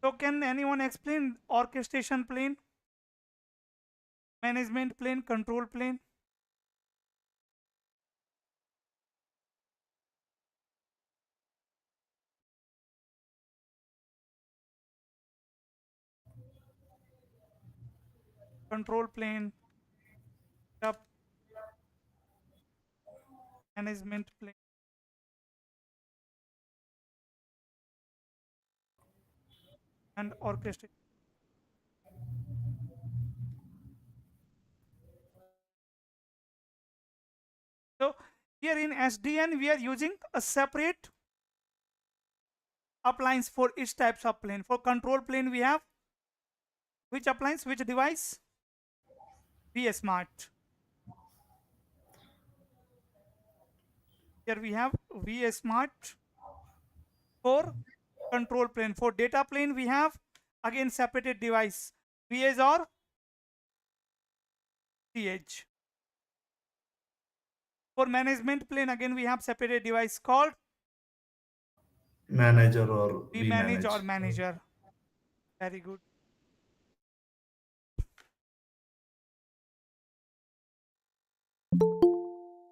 So can anyone explain orchestration plane, management plane, control plane? Control plane, up, management plane, and orchestration. So here in SDN, we are using a separate appliance for each types of plane. For control plane, we have which appliance, which device? VSmart. Here we have VSmart for control plane. For data plane, we have again separated device, VS or CH. For management plane, again we have separated device called Manager or we we manage manage. or manager. Very good.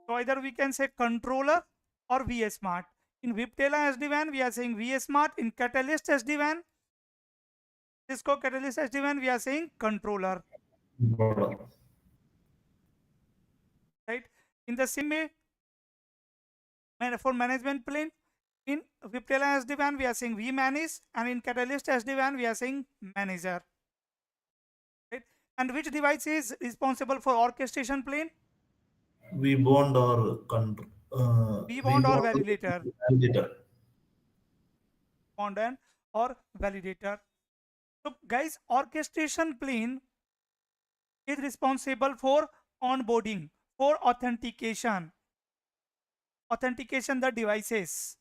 So either we can say controller or VSmart. In Viptela SD-WAN, we are saying VSmart. In Catalyst SD-WAN, Cisco Catalyst SD-WAN, we are saying controller. Bottom. Right? In the same way, for management plane, in Viptela SD-WAN, we are saying we manage, and in Catalyst SD-WAN, we are saying manager. Right? And which device is responsible for orchestration plane? We bond or we vBond or bond validator? validator. Bond and or validator. So guys, orchestration plane is responsible for onboarding, for authentication the devices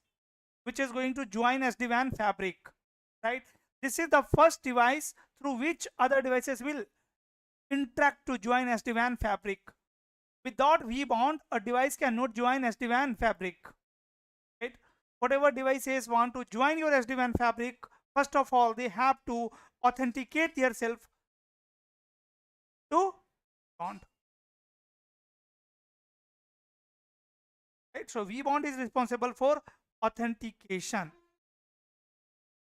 which is going to join SD-WAN fabric, right? This is the first device through which other devices will interact to join SD-WAN fabric. Without vBond, a device cannot join SD-WAN fabric, right? Whatever devices want to join your SD-WAN fabric, first of all, they have to authenticate themselves to bond. Right? So vBond is responsible for authentication.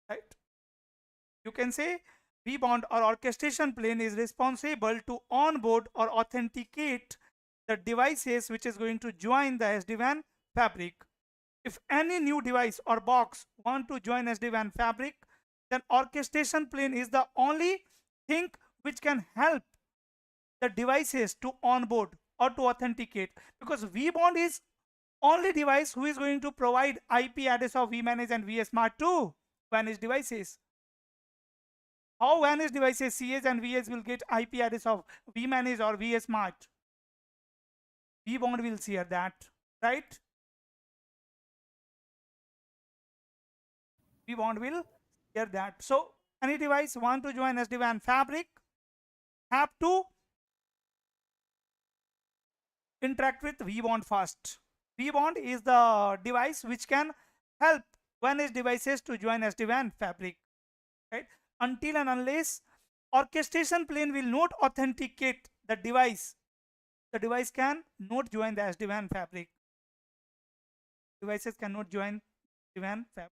Right? You can say vBond or orchestration plane is responsible to onboard or authenticate the devices which is going to join the SD-WAN fabric. If any new device or box want to join SD-WAN fabric, then orchestration plane is the only thing which can help the devices to onboard or to authenticate, because vBond is only device who is going to provide IP address of vManage and vSmart to managed devices. How managed devices CS and VS will get IP address of vManage or vSmart? vBond will share that, right? vBond will share that. So any device want to join SD-WAN fabric have to interact with vBond first. vBond is the device which can help managed devices to join SD-WAN fabric, right? Until and unless orchestration plane will not authenticate the device can not join the SD-WAN fabric. Devices cannot join SD-WAN fabric.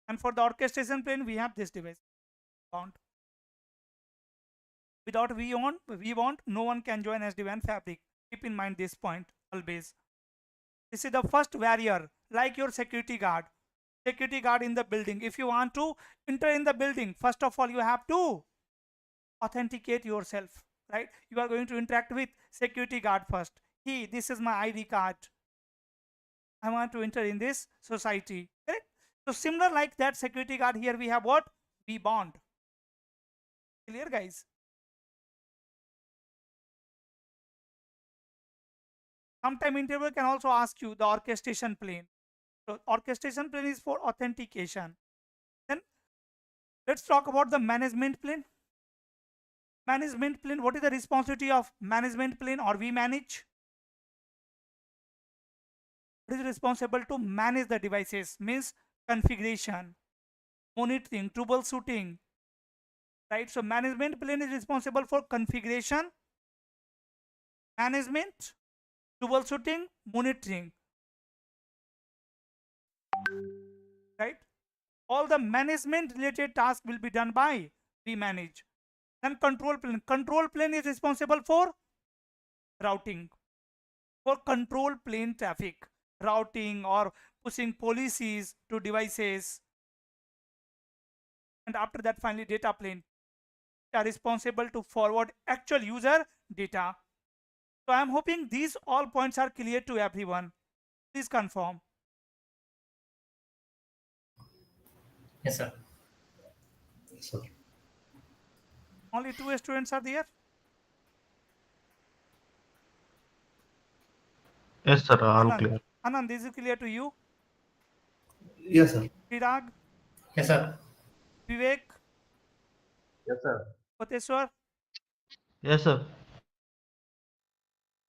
And for the orchestration plane, we have this device bound. Without vBond, no one can join SD-WAN fabric. Keep in mind this point always. This is the first barrier, like your security guard. Security guard in the building. If you want to enter in the building, first of all, you have to authenticate yourself, right? You are going to interact with security guard first. This is my ID card. I want to enter in this society, correct? So similar like that security guard, here we have what? vBond. Clear, guys? Sometime interviewer can also ask you the orchestration plane. So orchestration plane is for authentication. Then let's talk about the management plane. Management plane, what is the responsibility of management plane or vManage? It is responsible to manage the devices, means configuration, monitoring, troubleshooting, right? So management plane is responsible for configuration, management, troubleshooting, monitoring, right? All the management related tasks will be done by vManage. Then control plane. Control plane is responsible for routing, for control plane traffic, routing or pushing policies to devices. And after that, finally, data plane are responsible to forward actual user data. So I am hoping these all points are clear to everyone. Please confirm. Yes, sir. Sir. Only 2 students are there. Yes, sir. All Anand, clear. Anand, this is clear to you? Yes, sir. Chirag, Yes, sir. Vivek, Yes, sir. Koteshwar. Yes, sir.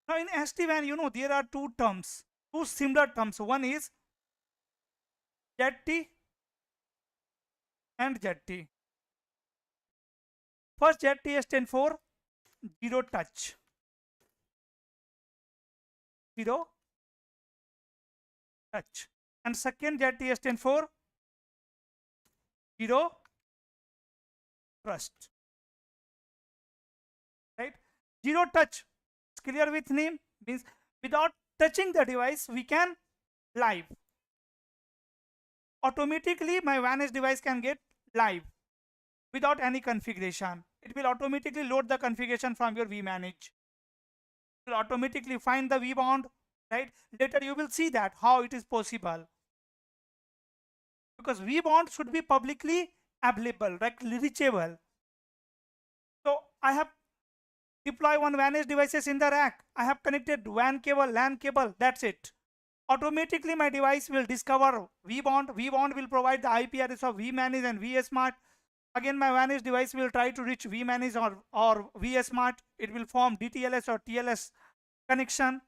Now in SD-WAN, there are two terms, two similar terms. One is ZT and ZT. First ZT stands for zero touch. Zero touch. And second ZT stands for zero trust. Right? Zero touch. It's clear with name, means without touching the device, we can live. Automatically, my VANED device can get live without any configuration. It will automatically load the configuration from your vManage. It will automatically find the vBond, right? Later you will see that how it is possible. Because vBond should be publicly available, like reachable. So I have deployed one VANED devices in the rack. I have connected WAN cable, LAN cable, that's it. Automatically my device will discover vBond. vBond will provide the IP address of vManage and vSmart. Again, my VANED device will try to reach vManage or vSmart. It will form DTLS or TLS connection.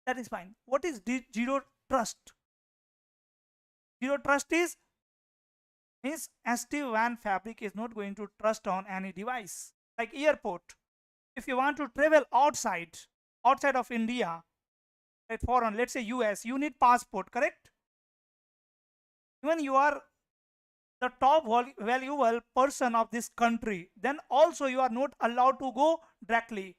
That is fine. What is zero trust? Zero trust is means SD-WAN fabric is not going to trust on any device. Like airport. If you want to travel outside of India, like foreign, let's say US, you need passport, correct? Even you are the top valuable person of this country, then also you are not allowed to go directly.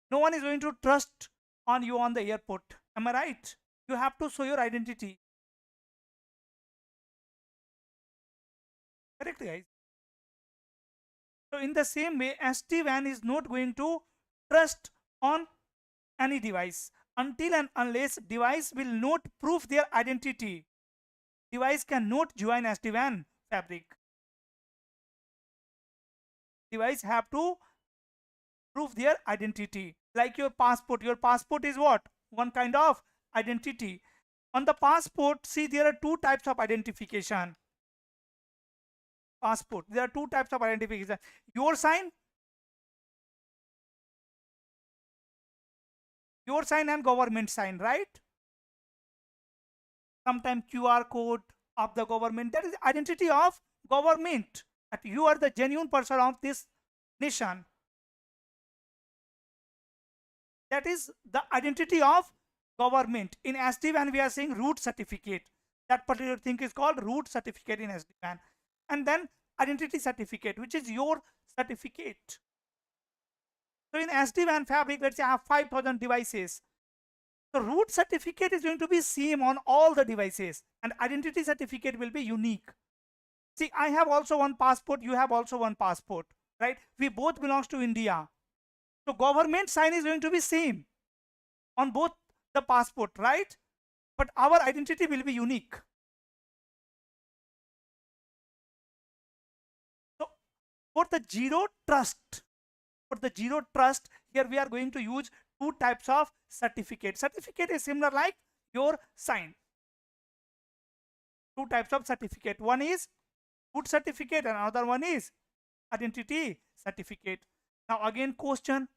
No one is going to trust on you on the airport. Am I right? You have to show your identity. Correct, guys? So in the same way, SD-WAN is not going to trust on any device until and unless device will not prove their identity. Device cannot join SD-WAN fabric. Device have to prove their identity. Like your passport. Your passport is what? One kind of identity. On the passport, see, there are two types of identification. Passport. There are two types of identification. Your sign and government sign, right? Sometimes QR code of the government. That is identity of government. That you are the genuine person of this nation. That is the identity of government. In SD-WAN, we are saying root certificate. That particular thing is called root certificate in SD-WAN. And then identity certificate, which is your certificate. So in SD-WAN fabric, let's say I have 5,000 devices. The root certificate is going to be same on all the devices, and identity certificate will be unique. See, I have also one passport, you have also one passport, right? We both belongs to India. So government sign is going to be same on both the passport, right? But our identity will be unique. So for the zero trust, here we are going to use two types of certificate. Certificate is similar like your sign. Two types of certificate. One is root certificate and another one is identity certificate. Now again question,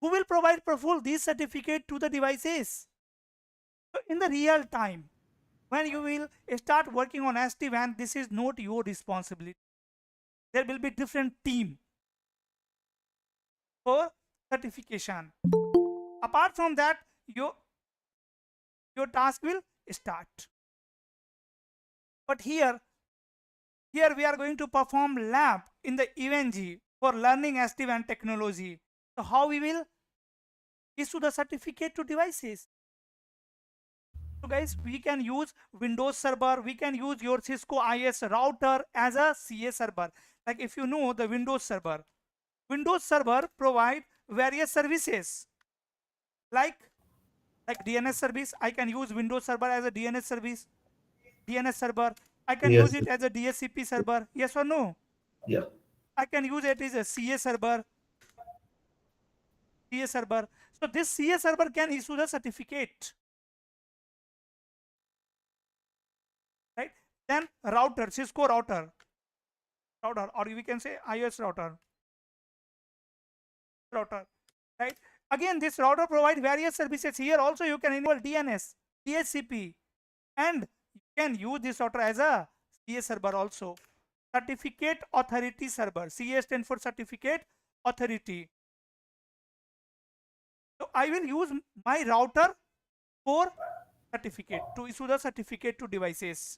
who will provide Praphul these certificate to the devices? So in the real time, when you will start working on SD-WAN, this is not your responsibility. There will be different team for certification. Apart from that, your task will start. But here we are going to perform lab in the EVNG for learning SD-WAN technology. So how we will issue the certificate to devices? So guys, we can use Windows Server, we can use your Cisco IS router as a CA server. Like if you know the Windows Server provide various services like DNS service. I can use Windows Server as a DNS service, DNS server. I can use Yes. it as a DHCP server. Yes or no? Yeah. I can use it as a CA server. So this CA server can issue the certificate. Right? Then router, Cisco router, or we can say IS router. Right? Again, this router provides various services. Here also you can enable DNS, DHCP, and you can use this router as a CA server also. Certificate Authority Server. CA stands for Certificate Authority. So I will use my router for certificate to issue the certificate to devices.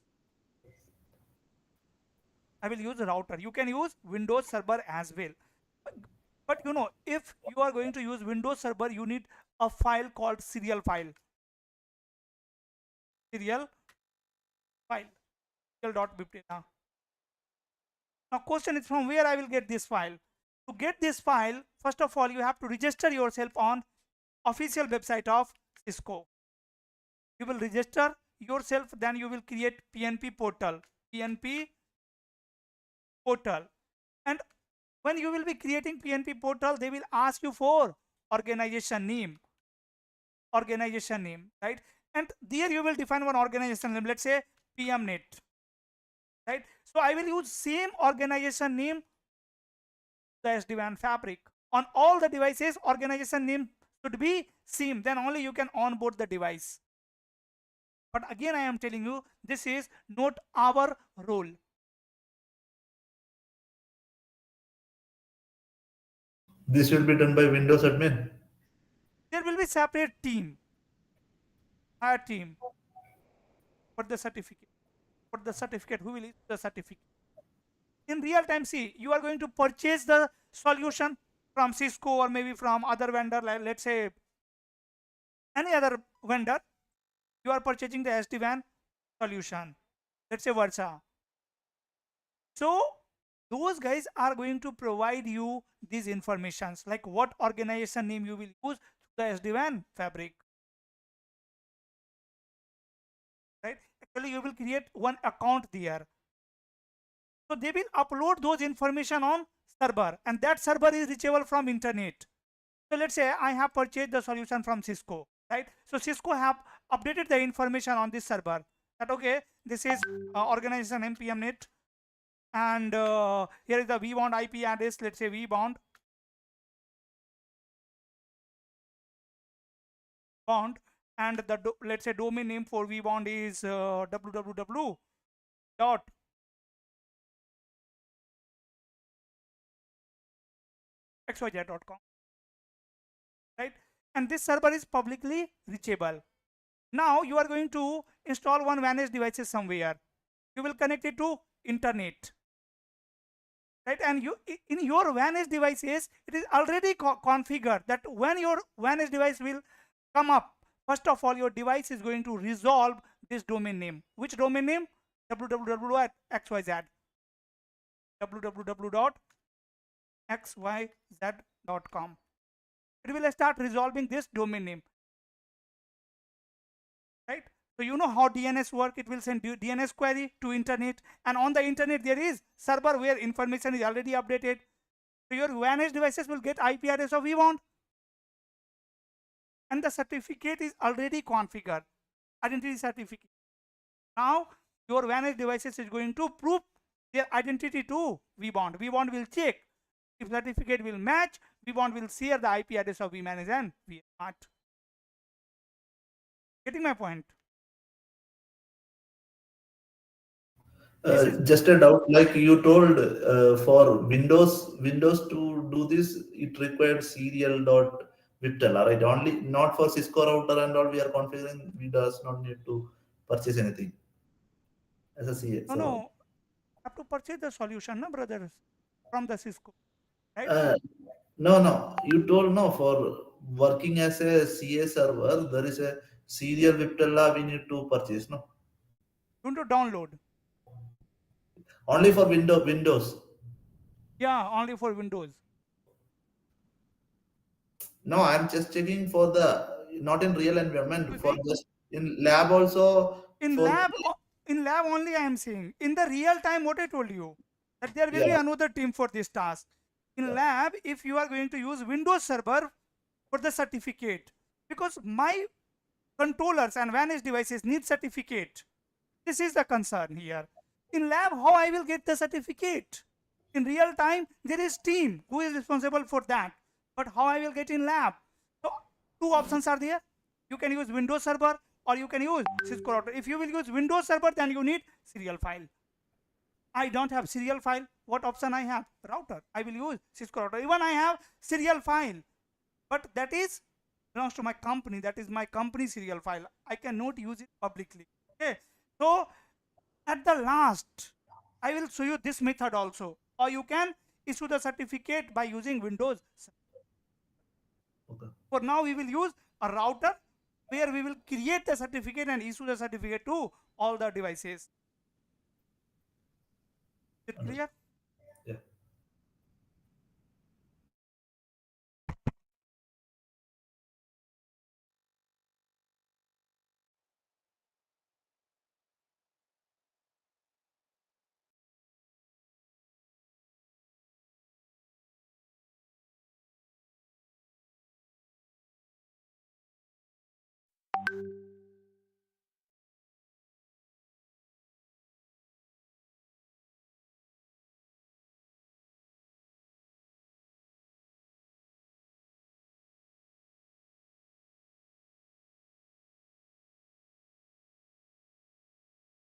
I will use the router. You can use Windows Server as well. But you know, if you are going to use Windows Server, you need a file called serial file. Serial .bip. Now question is, from where I will get this file? To get this file, first of all, you have to register yourself on official website of Cisco. You will register yourself, then you will create PNP portal. And when you will be creating PNP portal, they will ask you for organization name, right? And there you will define one organization name, let's say PMNet, right? So I will use same organization name, the SD-WAN fabric. On all the devices, organization name should be same, then only you can onboard the device. But again, I am telling you, this is not our role. This will be done by Windows admin. There will be separate team, higher team for the certificate. Who will issue the certificate? In real time, see, you are going to purchase the solution from Cisco or maybe from other vendor, like let's say any other vendor. You are purchasing the SD-WAN solution, let's say Versa. So those guys are going to provide you these informations, like what organization name you will use to the SD-WAN fabric, right? Actually, you will create one account there. So they will upload those information on server, and that server is reachable from internet. So let's say I have purchased the solution from Cisco, right? So Cisco have updated the information on this server that okay, this is organization name PMNet, and here is the vbound IP address. Let's say vbound and the let's say domain name for vbound is www dot xyz.com, right? And this server is publicly reachable. Now you are going to install one VANED devices somewhere. You will connect it to internet, right? And you in your VANED devices, it is already configured that when your VANED device will come up, first of all, your device is going to resolve this domain name. Which domain name? www.xyz. www.xyz.com. It will start resolving this domain name, right? So you know how DNS work. It will send DNS query to internet, and on the internet there is server where information is already updated. So your VANED devices will get IP address of vbound, and the certificate is already configured, identity certificate. Now your VANED devices is going to prove their identity to vbound. vbound will check if certificate will match. vbound will share the IP address of vManage and vSmart. Getting my point? This is Just a doubt, like you told, for Windows to do this, it required serial dot Viptela, right? Only not for Cisco router and all. We are configuring. We does not need to purchase anything as a CA. no, So, no. Have to purchase the solution, no, brothers, from the Cisco, right? uh, no. You told no for working as a CA server. There is a serial Viptela we need to purchase. No, You need to download. only for Windows. Yeah, only for Windows. No, I'm just checking for the not in real You environment for see, just in lab also in for lab, in lab only I am saying. In the real time, what I told you, that there will be yeah, another team for this task. In yeah. lab, if you are going to use Windows Server for the certificate, because my controllers and managed devices need certificate. This is the concern here. In lab, how I will get the certificate? In real time, there is team who is responsible for that. But how I will get in lab? So two options are there. You can use Windows Server or you can use Cisco router. If you will use Windows Server, then you need serial file. I don't have serial file. What option I have? Router. I will use Cisco router. Even I have serial file, but that is belongs to my company. That is my company serial file. I cannot use it publicly. Okay. So at the last, I will show you this method also, or you can issue the certificate by using Windows. Okay. For now, we will use a router where we will create the certificate and issue the certificate to all the devices. Is it clear? Yeah.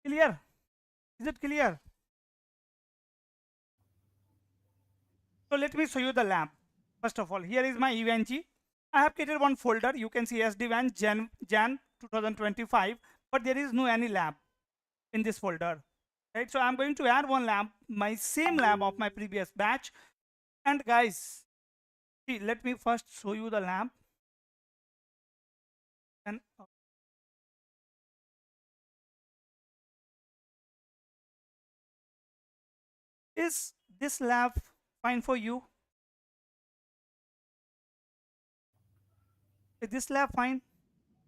Clear? Is it clear? So let me show you the lab. First of all, here is my EVNG. I have created one folder. You can see SD-WAN Jan 2025, but there is no any lab in this folder. Right? So I'm going to add one lab, my same lab of my previous batch. And guys, see, let me first show you the lab. And is this lab fine for you? Is this lab fine?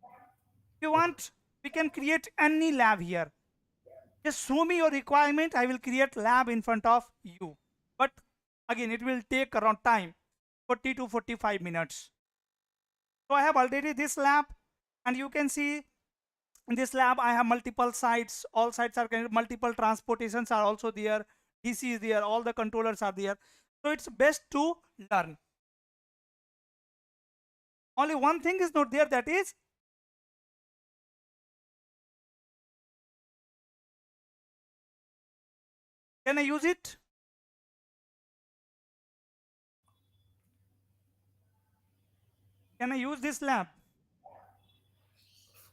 If you want, we can create any lab here. Just show me your requirement. I will create lab in front of you. But again, it will take around time, 40 to 45 minutes. So I have already this lab, and you can see in this lab I have multiple sites. All sites are connected. Multiple transportations are also there. DC is there. All the controllers are there. So it's best to learn. Only one thing is not there, that is can I use it? Can I use this lab?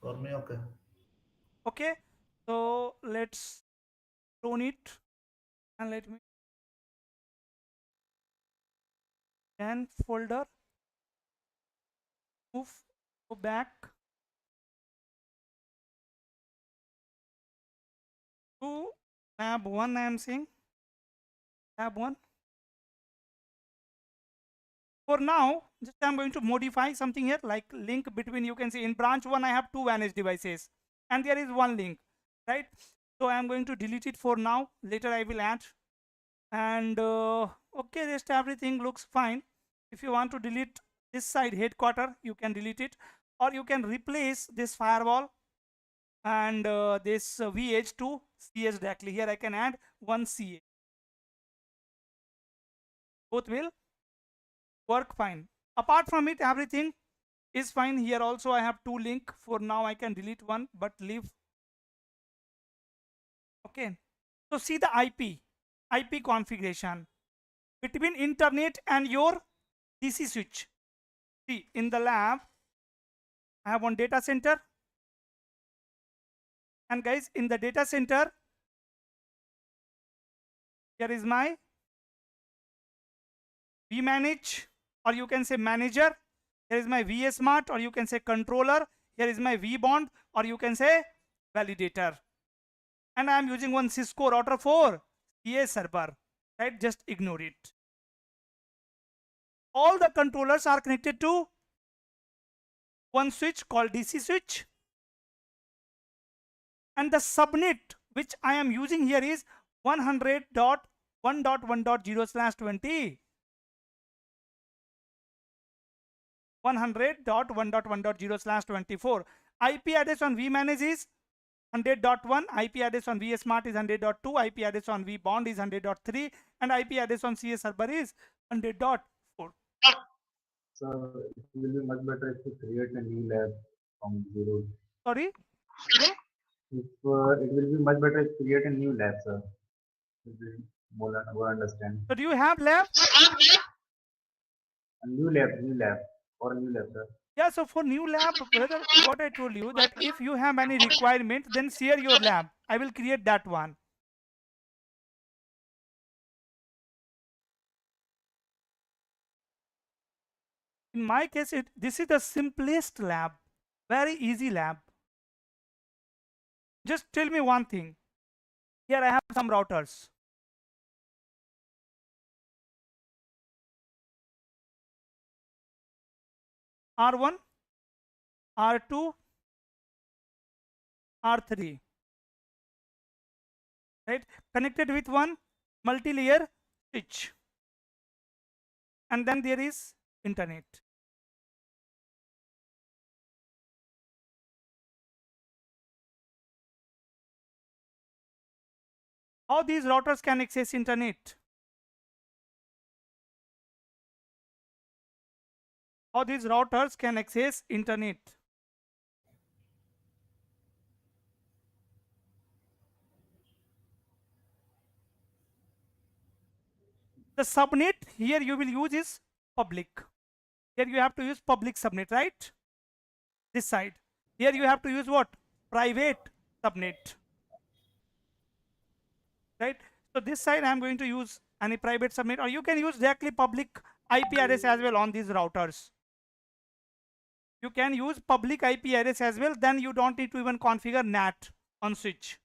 For me, okay. Okay. So let's clone it and let me scan folder, move, go back to lab 1. I am saying lab 1. For now, just I'm going to modify something here, like link between, you can see in branch 1 I have 2 managed devices and there is one link, right? So I am going to delete it for now. Later I will add. And okay, rest everything looks fine. If you want to delete this side headquarter, you can delete it, or you can replace this firewall and this VH to CS directly. Here I can add one CA. Both will work fine. Apart from it, everything is fine. Here also I have 2 link. For now I can delete one but leave. Okay, so see the IP configuration between internet and your DC switch. See, in the lab I have one data center, and guys, in the data center here is my vManage, or you can say manager. Here is my vSmart, or you can say controller. Here is my vBond, or you can say validator. And I am using one Cisco router for CA server, right? Just ignore it. All the controllers are connected to one switch called DC switch, and the subnet which I am using here is 100.1.1.0/20. 100.1.1.0/24. IP address on vManage is 100.1, IP address on vSmart is 100.2, IP address on vBond is 100.3, and IP address on CA server is 100.4. So it will be much better if you create a new lab from zero. Sorry? If it will be much better if you create a new lab, sir. It will more understand. So do you have lab? A new lab, or a new lab, sir. Yeah, so for new lab, brother, what I told you, that if you have any requirement, then share your lab. I will create that one. In my case, this is the simplest lab, very easy lab. Just tell me one thing. Here I have some routers. R1, R2, R3, right? Connected with one multi-layer switch. And then there is internet. How these routers can access internet? How these routers can access internet? The subnet here you will use is public. Here you have to use public subnet, right? This side. Here you have to use what? Private subnet. Right? So this side I am going to use any private subnet, or you can use directly public IP address as well on these routers. You can use public IP address as well, then you don't need to even configure NAT on switch.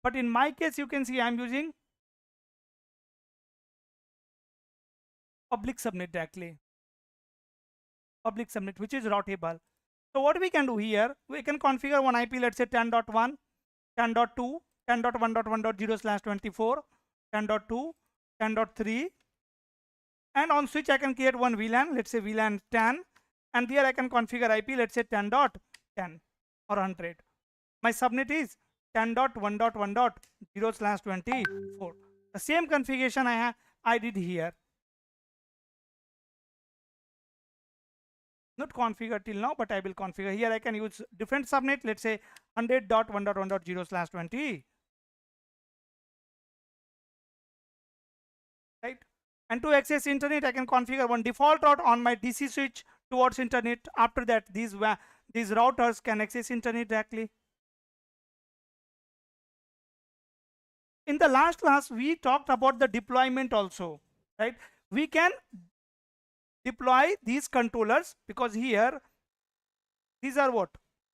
But in my case, you can see I am using public subnet directly. Public subnet, which is routable. So what we can do here, we can configure one IP, let's say 10.1, 10.2, 10.1.1.0/24, 10.2, 10.3, and on switch I can create one VLAN, let's say VLAN 10, and here I can configure IP, let's say 10.10 or 100. My subnet is 10.1.1.0/24. The same configuration I did here. Not configured till now, but I will configure. Here I can use different subnet, let's say 100.1.1.0/20. Right? And to access internet, I can configure one default route on my DC switch towards internet. After that, these routers can access internet directly. In the last class, we talked about the deployment also, right? We can deploy these controllers because here these are what?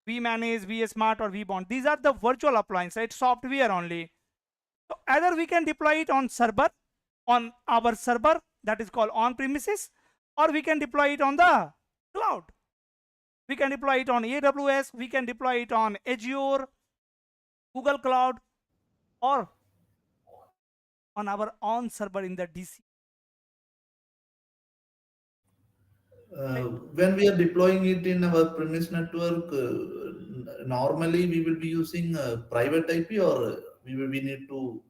vManage, vSmart, or vBond. These are the virtual appliances, right? Software only. So either we can deploy it on server, on our server, that is called on premises, or we can deploy it on the cloud. We can deploy it on AWS, we can deploy it on Azure, Google Cloud, or on our own server in the DC. When we are deploying it in our premise network, normally we will be using private IP, or we need to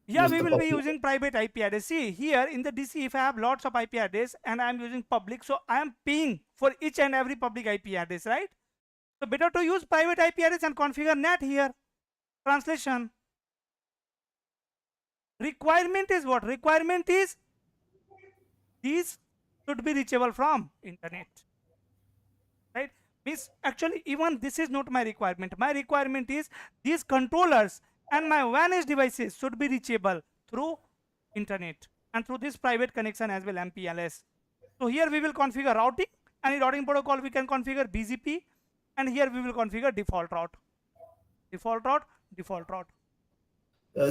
Yeah, use we the will be public. using private IP address. See here in the DC, if I have lots of IP address and I am using public, so I am paying for each and every public IP address, right? So better to use private IP address and configure NAT here. Translation. Requirement is what? Requirement is these should be reachable from internet, right? Means actually even this is not my requirement. My requirement is these controllers and my WAN edge devices should be reachable through internet and through this private connection as well, MPLS. So here we will configure routing, and in routing protocol we can configure BGP, and here we will configure default route, default route, default route.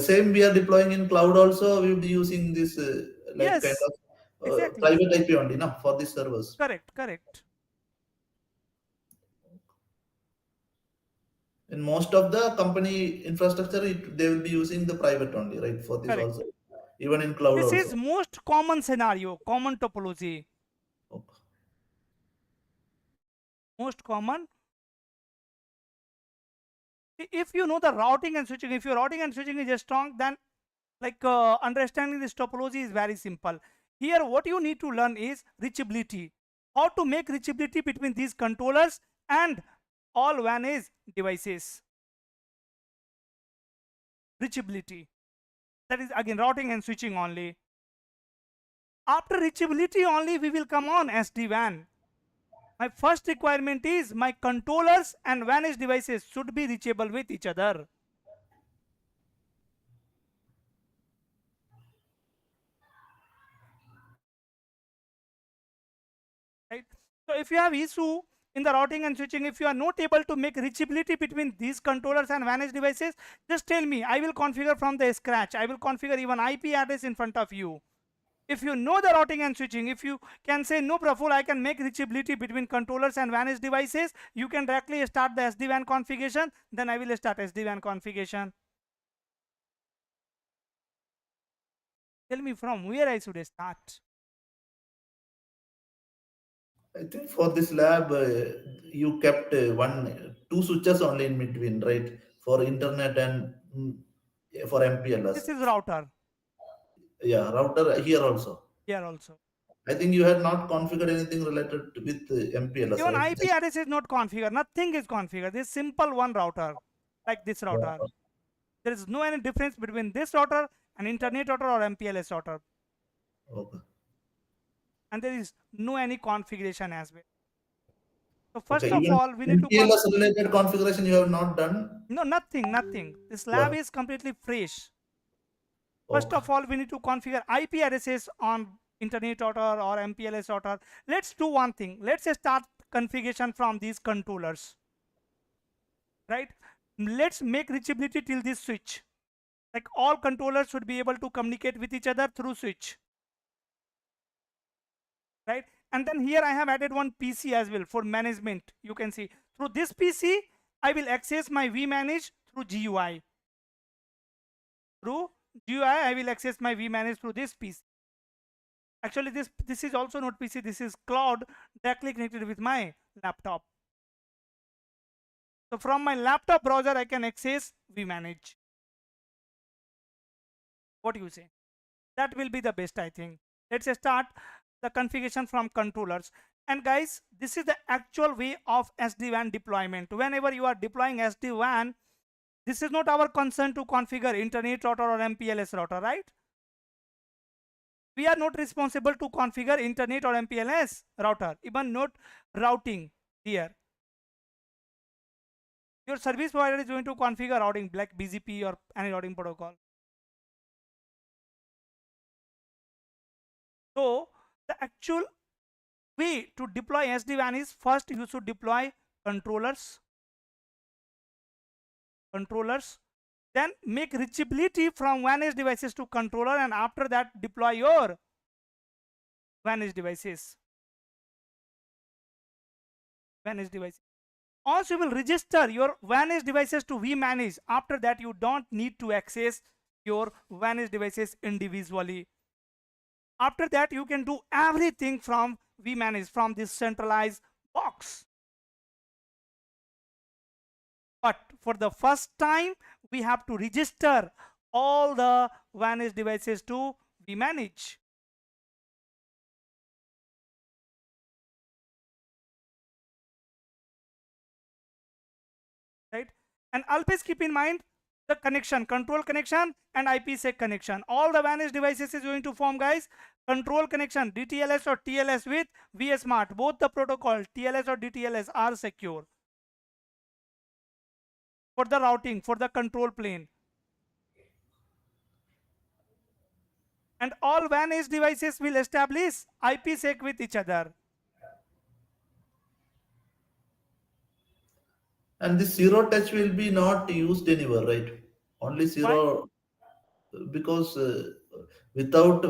Same we are deploying in cloud also. We will be using this like kind Yes, of exactly. private IP only, na, for these servers. Correct, correct. In most of the company infrastructure, they will be using the private only, right? For this Correct. also, even in cloud This also. is most common scenario, common topology, Okay. most common. If you know the routing and switching, if your routing and switching is strong, then like understanding this topology is very simple. Here what you need to learn is reachability, how to make reachability between these controllers and all WAN edge devices. Reachability, that is again routing and switching only. After reachability only we will come on SD-WAN. My first requirement is my controllers and WAN edge devices should be reachable with each other. Right? So if you have issue in the routing and switching, if you are not able to make reachability between these controllers and WAN edge devices, just tell me. I will configure from the scratch. I will configure even IP address in front of you. If you know the routing and switching, if you can say no Praphul, I can make reachability between controllers and WAN edge devices, you can directly start the SD-WAN configuration. Then I will start SD-WAN configuration. Tell me from where I should start. I think for this lab, you kept two switches only in between, right? For internet and for MPLS. This is router Yeah, router here also. here also. I think you had not configured anything related with MPLS, Even right? IP address is not configured. Nothing is configured. This simple one router, like this router. Yeah. There is no any difference between this router and internet router or MPLS router, Okay. and there is no any configuration as well. So Okay. first of Even all, we need to MPLS related configuration you have not done. no, nothing, nothing. This lab Yeah. is completely fresh. First Okay. of all, we need to configure IP addresses on internet router or MPLS router. Let's do one thing. Let's start configuration from these controllers, right? Let's make reachability till this switch. Like all controllers should be able to communicate with each other through switch, right? And then here I have added one PC as well for management. You can see through this PC I will access my vManage through GUI. Through GUI I will access my vManage through this PC. Actually this is also not PC, this is cloud directly connected with my laptop. So from my laptop browser I can access vManage. What do you say? That will be the best, I think. Let's start the configuration from controllers. And guys, this is the actual way of SD-WAN deployment. Whenever you are deploying SD-WAN, this is not our concern to configure internet router or MPLS router, right? We are not responsible to configure internet or MPLS router, even not routing here. Your service provider is going to configure routing like BGP or any routing protocol. So the actual way to deploy SD-WAN is first you should deploy controllers, then make reachability from WAN edge devices to controller, and after that deploy your WAN edge devices. Also you will register your WAN edge devices to vManage. After that you don't need to access your WAN edge devices individually. After that you can do everything from vManage, from this centralized box. But for the first time we have to register all the WAN edge devices to vManage. Right? And always keep in mind the connection, control connection and IPsec connection. All the WAN edge devices is going to form, guys, control connection, DTLS or TLS with vSmart. Both the protocol TLS or DTLS are secure for the routing, for the control plane. And all WAN edge devices will establish IPsec with each other. And this zero touch will be not used anywhere, right? Only Why? zero, because without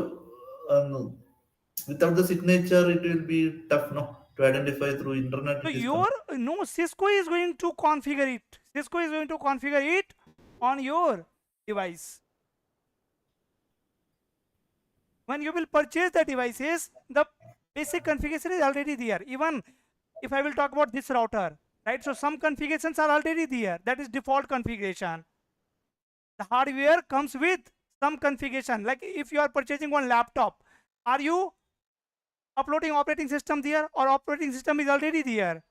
without the signature, it will be tough, no, to identify through internet. So It is your no Cisco is going to configure it. Cisco is going to configure it on your device. When you will purchase the devices, the basic configuration is already there. Even if I will talk about this router, right? So some configurations are already there. That is default configuration. The hardware comes with some configuration. Like if you are purchasing one laptop, are you uploading operating system there, or operating system is already there?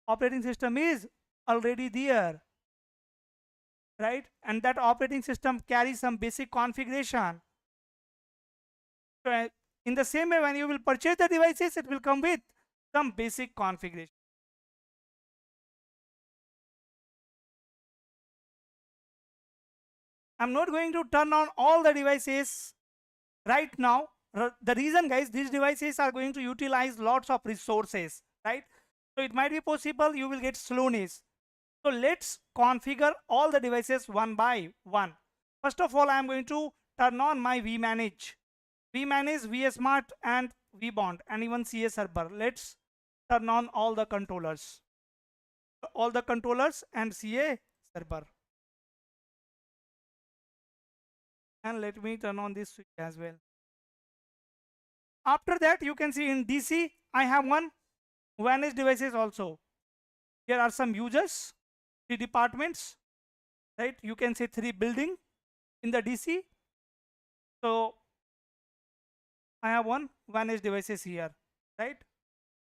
Operating system is already there, right? And that operating system carries some basic configuration. So in the same way, when you will purchase the devices, it will come with some basic configuration. I'm not going to turn on all the devices right now. The reason, guys, these devices are going to utilize lots of resources, right? So it might be possible you will get slowness. So let's configure all the devices one by one. First of all, I'm going to turn on my vManage, vSmart and vBond and even CA server. Let's turn on all the controllers and CA server. And let me turn on this switch as well. After that, you can see in DC, I have one WAN edge devices also. Here are some users, 3 departments, right? You can say 3 building in the DC. So I have one WAN edge devices here, right?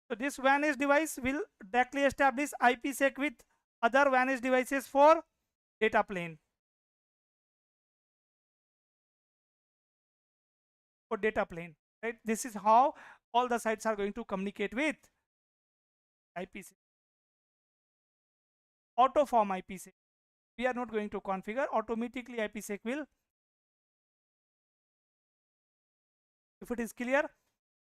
So this WAN edge device will directly establish IPsec with other WAN edge devices for data plane. For data plane, right? This is how all the sites are going to communicate with IPsec. Auto form IPsec. We are not going to configure. Automatically IPsec will. If it is clear,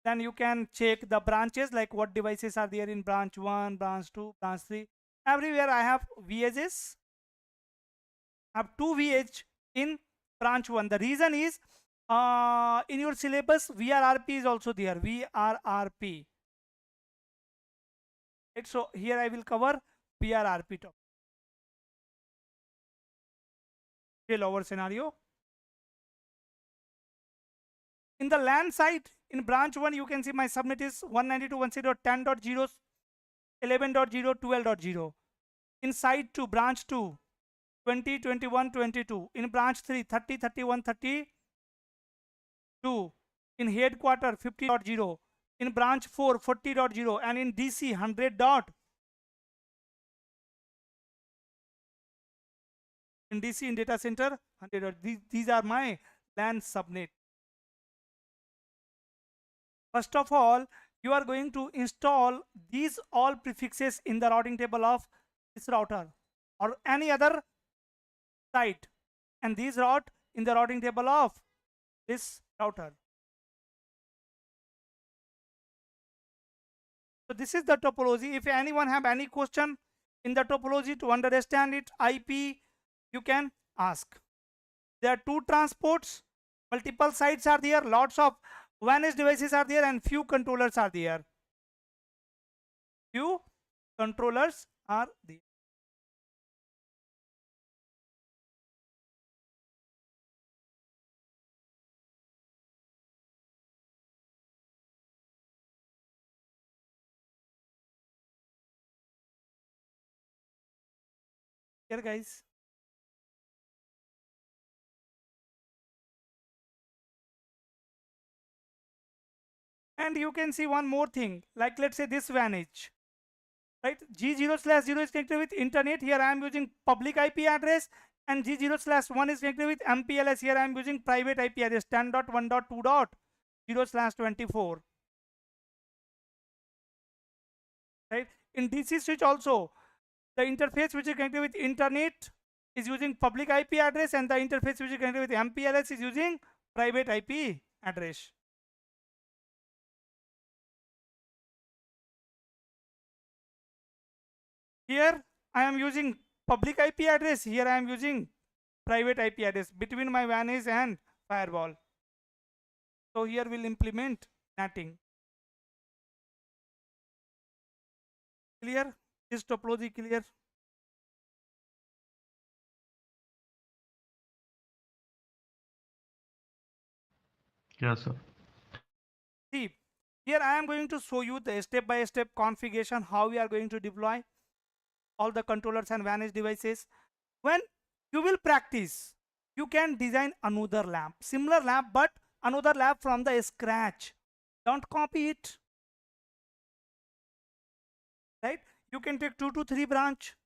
then you can check the branches, like what devices are there in branch 1, branch 2, branch 3. Everywhere I have VHs. I have 2 VH in branch 1. The reason is in your syllabus VRRP is also there. VRRP. Right? So here I will cover VRRP topic. Failover scenario. In the LAN site, in branch 1, you can see my subnet is 192.168.10.0, 11.0, 12.0. In site 2, branch 2, 20, 21, 22. In branch 3, 30, 31, 32. In headquarter, 50.0. In branch 4, 40.0. And in DC, 100. In DC, in data center, 100. These are my LAN subnet. First of all, you are going to install these all prefixes in the routing table of this router or any other site, and these route in the routing table of this router. So this is the topology. If anyone have any question in the topology to understand it, IP, you can ask. There are 2 transports, multiple sites are there, lots of WAN edge devices are there, and few controllers are there. Few controllers are there. Here, guys. And you can see one more thing, like let's say this WAN is, right? G0/0 is connected with internet. Here I am using public IP address, and G0/1 is connected with MPLS. Here I am using private IP address 10.1.2.0/24. Right? In DC switch also, the interface which is connected with internet is using public IP address, and the interface which is connected with MPLS is using private IP address. Here I am using public IP address. Here I am using private IP address between my WAN is and firewall. So here we'll implement NATing. Clear? Is topology clear? Yes, sir. See, here I am going to show you the step-by-step configuration how we are going to deploy all the controllers and managed devices. When you will practice, you can design another lab, similar lab, but another lab from the scratch. Don't copy it. Right? You can take 2 to 3 branch.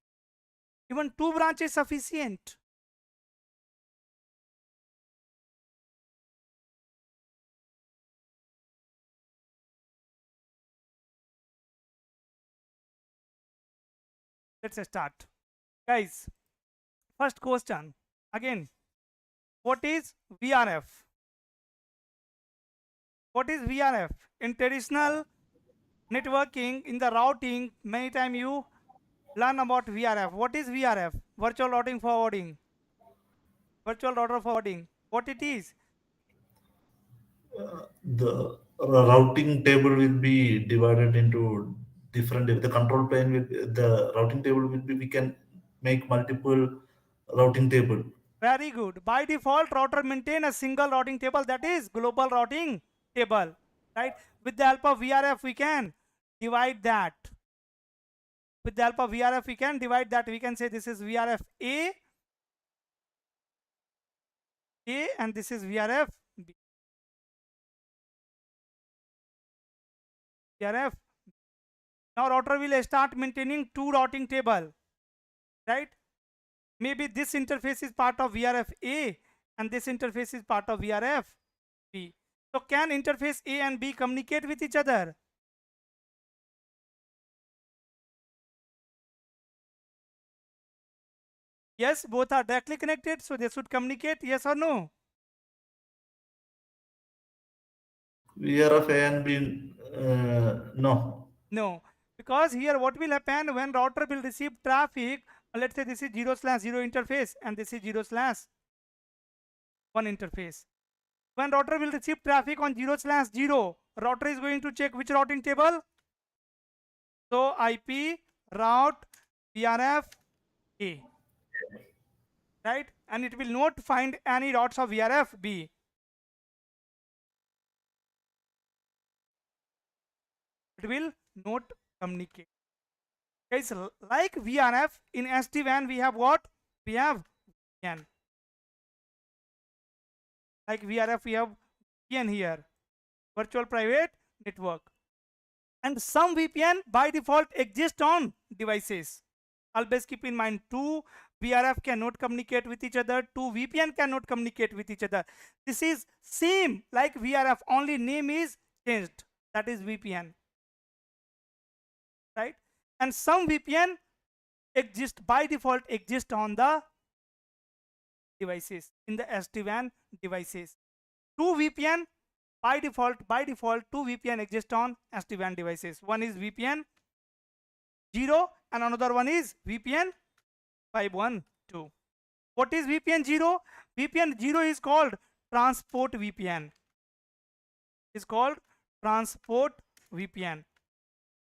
Even 2 branches is sufficient. Let's start. Guys, first question. Again, what is VRF? What is VRF? In traditional networking, in the routing, many times you learn about VRF. What is VRF? Virtual routing forwarding. Virtual router forwarding. What it is? The routing table will be divided into different. The control plane will the routing table will be. We can make multiple routing table. Very good. By default, router maintain a single routing table, that is global routing table. Right? With the help of VRF, we can divide that. With the help of VRF, we can divide that. We can say this is VRF A, and this is VRF B. VRF. Now router will start maintaining 2 routing table. Right? Maybe this interface is part of VRF A and this interface is part of VRF B. So can interface A and B communicate with each other? Yes, both are directly connected, so they should communicate, yes or no? VRF A and B, no. No, because here what will happen when router will receive traffic, let's say this is 0/0 interface and this is 0/1 interface. When router will receive traffic on 0/0, router is going to check which routing table? So IP route VRF A. Right? And it will not find any routes of VRF B. It will not communicate. Guys, like VRF, in SD-WAN we have what? We have VPN. Like VRF, we have VPN here. Virtual private network. And some VPN by default exist on devices. Always keep in mind, 2 VRF cannot communicate with each other, 2 VPN cannot communicate with each other. This is same like VRF, only name is changed. That is VPN. Right? And some VPN exist by default, exist on the devices, in the SD-WAN devices. 2 VPN by default, 2 VPN exist on SD-WAN devices. One is VPN 0 and another one is VPN 512. What is VPN 0? VPN 0 is called transport VPN. Is called transport VPN.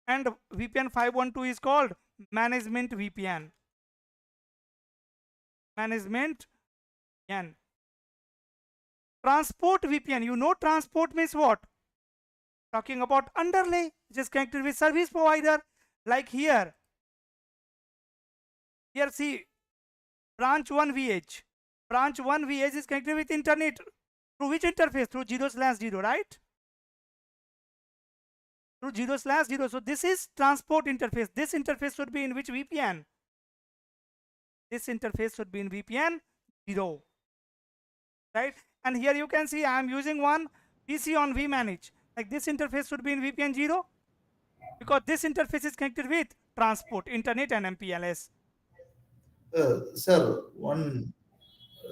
And VPN 512 is called management VPN. Management VPN. Transport VPN. You know transport means what? Talking about underlay, just connected with service provider. Like here. Here see, branch 1 VH. Branch 1 VH is connected with internet. Through which interface? Through 0/0, right? through 0/0. So this is transport interface. This interface should be in which VPN? This interface should be in VPN 0, right? And here you can see I am using one PC on vManage. Like this interface should be in VPN 0 because this interface is connected with transport, internet, and MPLS. Sir, one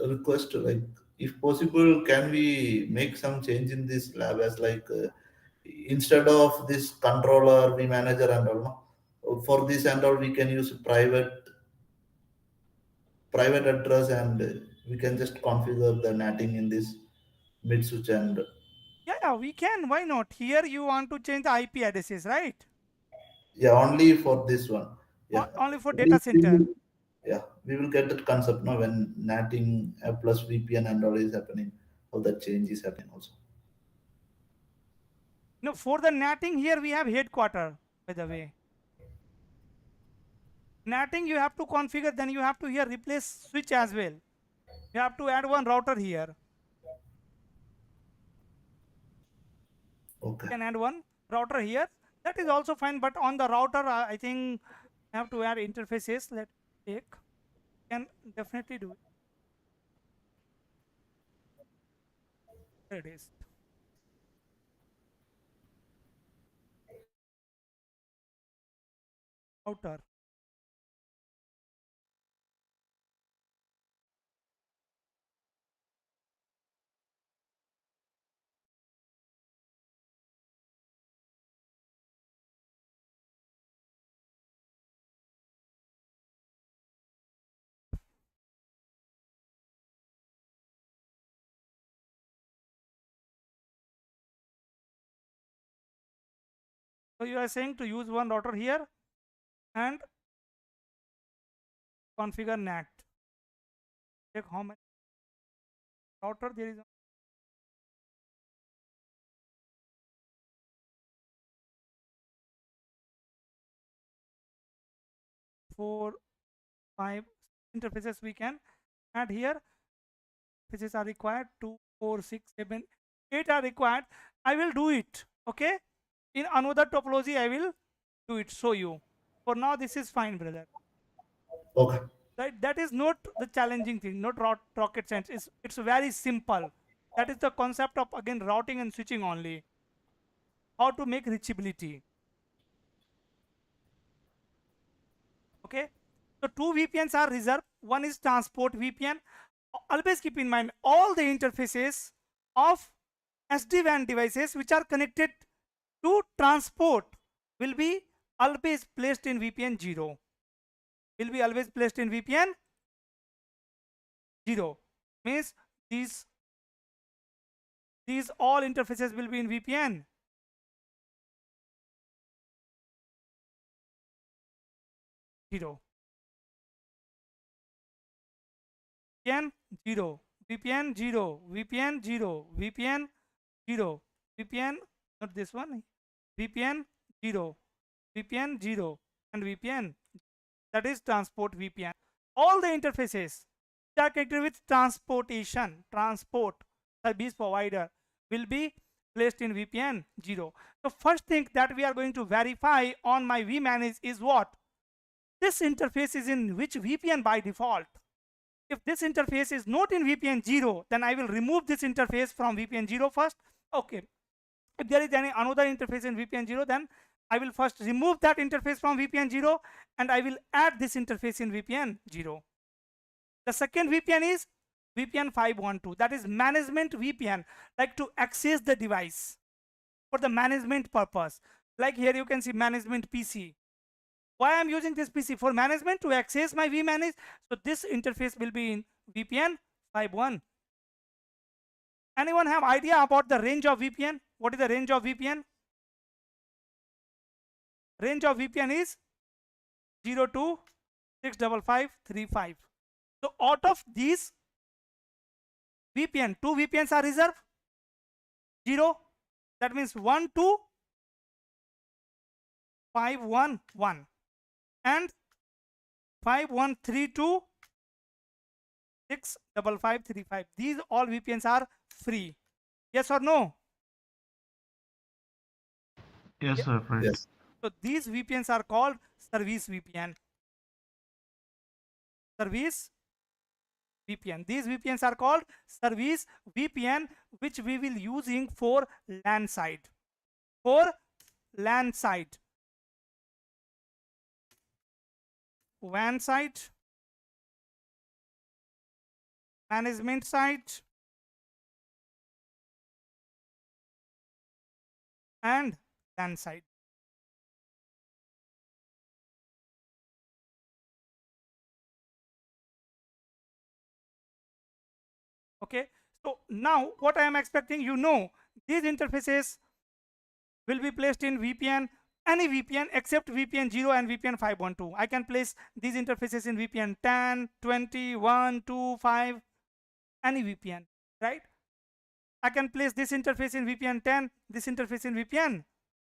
request, like, if possible, can we make some change in this lab as like instead of this controller, we manager and all, no? For this and all, we can use private address and we can just configure the netting in this mid switch and Yeah, we can. Why not? Here you want to change the IP addresses, right? yeah, only for this one. Yeah, Only for data we center. will, yeah, we will get that concept now when netting plus VPN and all is happening, how that change is happening also. No, for the NATing here we have headquarter, by the way. NATing you have to configure, then you have to here replace switch as well. You have to add one router here. Okay. You can add one router here. That is also fine, but on the router, I think I have to add interfaces. Let's take. Can definitely do it. There it is. Router. So you are saying to use one router here and configure NAT. Check how many router there is. 4, 5 interfaces we can add here. Interfaces are required. 2, 4, 6, 7, 8 are required. I will do it. Okay. In another topology, I will do it. Show you. For now, this is fine, brother. Okay. Right? That is not the challenging thing. Not rocket science. It's very simple. That is the concept of again routing and switching only. How to make reachability. Okay. So two VPNs are reserved. One is transport VPN. Always keep in mind all the interfaces of SD-WAN devices which are connected to transport will be always placed in VPN 0. Will be always placed in VPN 0. Means these all interfaces will be in VPN 0. VPN 0. VPN 0. VPN 0. VPN 0. VPN, not this one. VPN 0. VPN 0 and VPN, that is transport VPN. All the interfaces that are connected with transport service provider will be placed in VPN 0. The first thing that we are going to verify on my vManage is what? This interface is in which VPN by default. If this interface is not in VPN 0, then I will remove this interface from VPN 0 first. Okay. If there is any another interface in VPN 0, then I will first remove that interface from VPN 0 and I will add this interface in VPN 0. The second VPN is VPN 512. That is management VPN, like to access the device for the management purpose. Like here you can see management PC. Why I am using this PC? For management, to access my vManage. So this interface will be in VPN 5.1. Anyone have idea about the range of VPN? What is the range of VPN? Range of VPN is 0 to 65535. So out of these VPN, two VPNs are reserved. 0, that means 1 to 511 and 5132 65535. These all VPNs are free. Yes or no? Yes, sir. Right. Yes. So these VPNs are called service VPN. Service VPN. These VPNs are called service VPN, which we will using for LAN side. For LAN side, WAN side, management side, and LAN side. Okay. So now what I am expecting, these interfaces will be placed in VPN, any VPN except VPN 0 and VPN 512. I can place these interfaces in VPN 10, 20, 1, 2, 5, any VPN, right? I can place this interface in VPN 10, this interface in VPN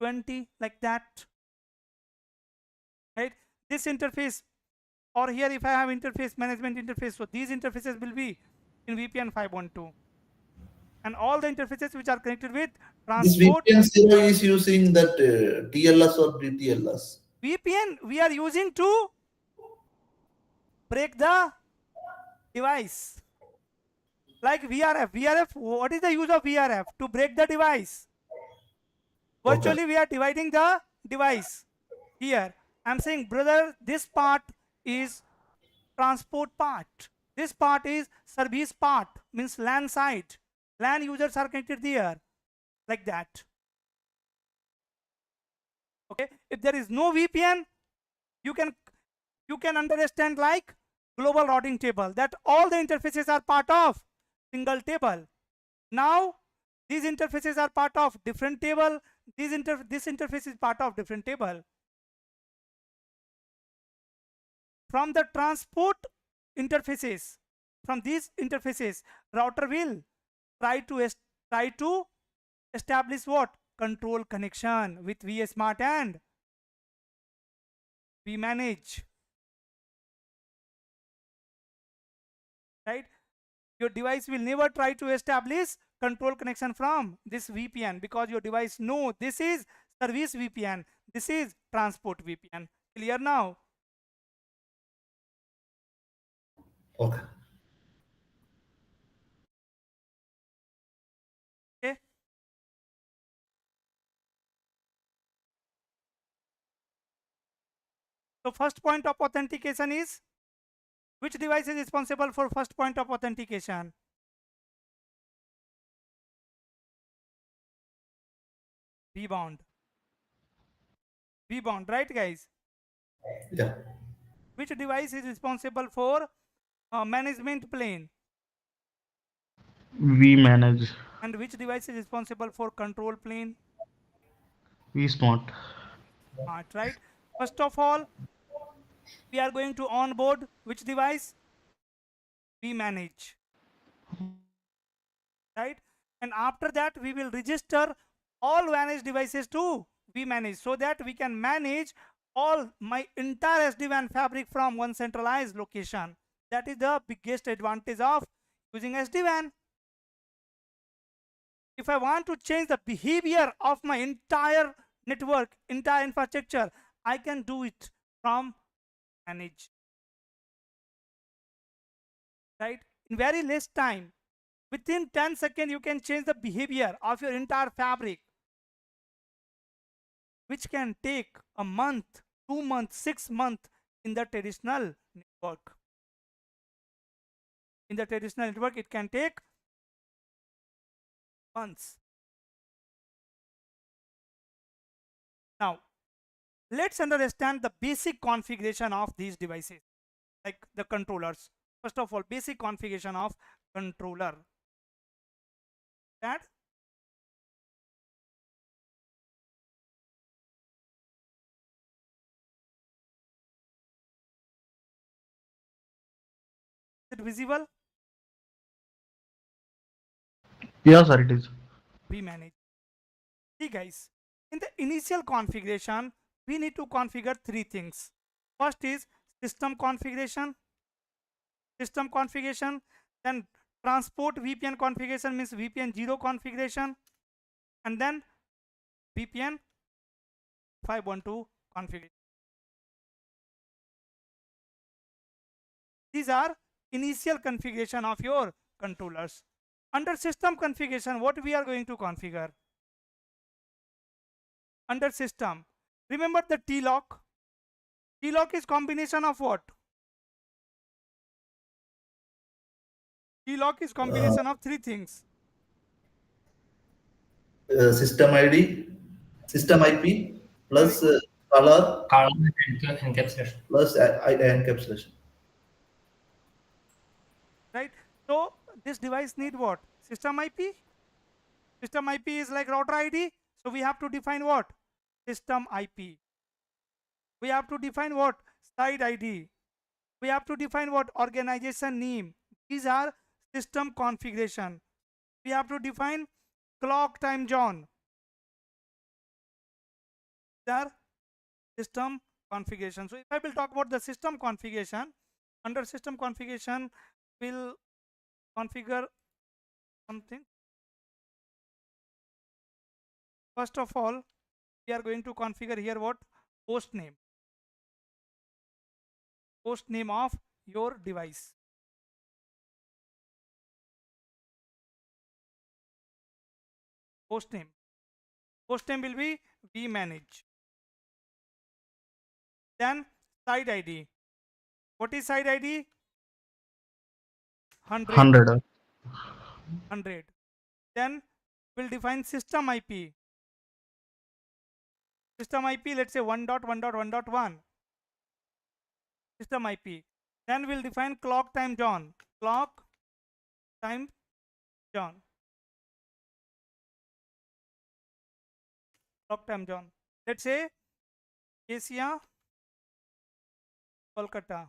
20, like that, right? This interface, or here if I have interface management interface, so these interfaces will be in VPN 512. And all the interfaces which are connected with This transport VPN 0 is using that TLS or DTLS. VPN we are using to break the device. Like VRF, what is the use of VRF? To break the device. Okay. Virtually we are dividing the device. Here I'm saying, brother, this part is transport part, this part is service part, means LAN side. LAN users are connected there, like that. Okay, if there is no VPN, you can understand like global routing table, that all the interfaces are part of single table. Now these interfaces are part of different table, this interface is part of different table. From the transport interfaces, from these interfaces, router will try to establish what? Control connection with vSmart and vManage, right? Your device will never try to establish control connection from this VPN, because your device know this is service VPN, this is transport VPN. Clear now? Okay. Okay. So first point of authentication is, which device is responsible for first point of authentication? Vbound. Vbound, right guys? Yeah. Which device is responsible for management plane? We manage. And which device is responsible for control plane? We smart. Right. First of all, we are going to onboard which device? vManage, right? And after that, we will register all managed devices to vManage, so that we can manage all my entire SD-WAN fabric from one centralized location. That is the biggest advantage of using SD-WAN. If I want to change the behavior of my entire network, entire infrastructure, I can do it from manage, right? In very less time, within 10 seconds, you can change the behavior of your entire fabric, which can take a month, 2 months, 6 months in the traditional network. In the traditional network, it can take months. Now, let's understand the basic configuration of these devices, like the controllers. First of all, basic configuration of controller. That is it visible? Yeah, sir. It is. vManage. See guys, in the initial configuration, we need to configure three things. First is system configuration. System configuration, then transport VPN configuration, means VPN 0 configuration, and then VPN 512 configuration. These are initial configuration of your controllers. Under system configuration, what we are going to configure? Under system, remember the T-lock. T-lock is combination of what? T-lock is combination of three things. System ID, system IP, Very plus good. color, Column and encapsulation. plus encapsulation. Right? So this device need what? System IP. System IP is like router ID. So we have to define what? System IP. We have to define what? Site ID. We have to define what? Organization name. These are system configuration. We have to define clock time zone. These are system configuration. So if I will talk about the system configuration, under system configuration, we'll configure something. First of all, we are going to configure here what? Host name. Host name of your device. Host name. Host name will be vmanage. Then site ID. What is site ID? 100. 100. 100. Then we'll define system IP. System IP, let's say 1.1.1.1. System IP. Then we'll define clock time zone. Clock time zone. Clock time zone. Let's say Asia, Kolkata.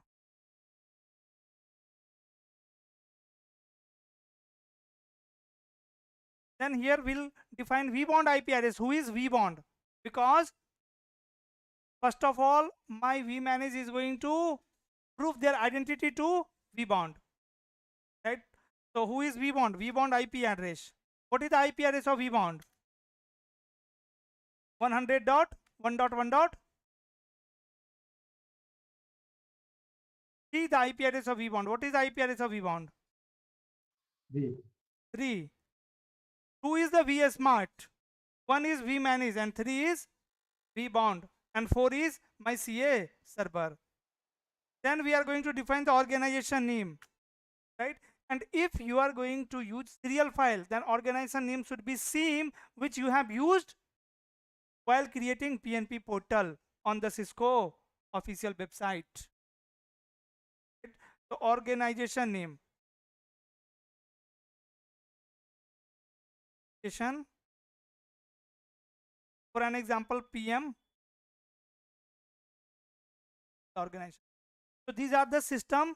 Then here we'll define vBond IP address. Who is vBond? Because first of all, my vmanage is going to prove their identity to vBond. Right? So who is vBond? vBond IP address. What is the IP address of vBond? 100.1.1. See the IP address of vBond. What is the IP address of vBond? 3. 2 is the vSmart. 1 is vmanage and 3 is vBond and 4 is my CA server. Then we are going to define the organization name, right? And if you are going to use serial file, then organization name should be same which you have used while creating PNP portal on the Cisco official website. So organization name. For an example, PM organization. So these are the system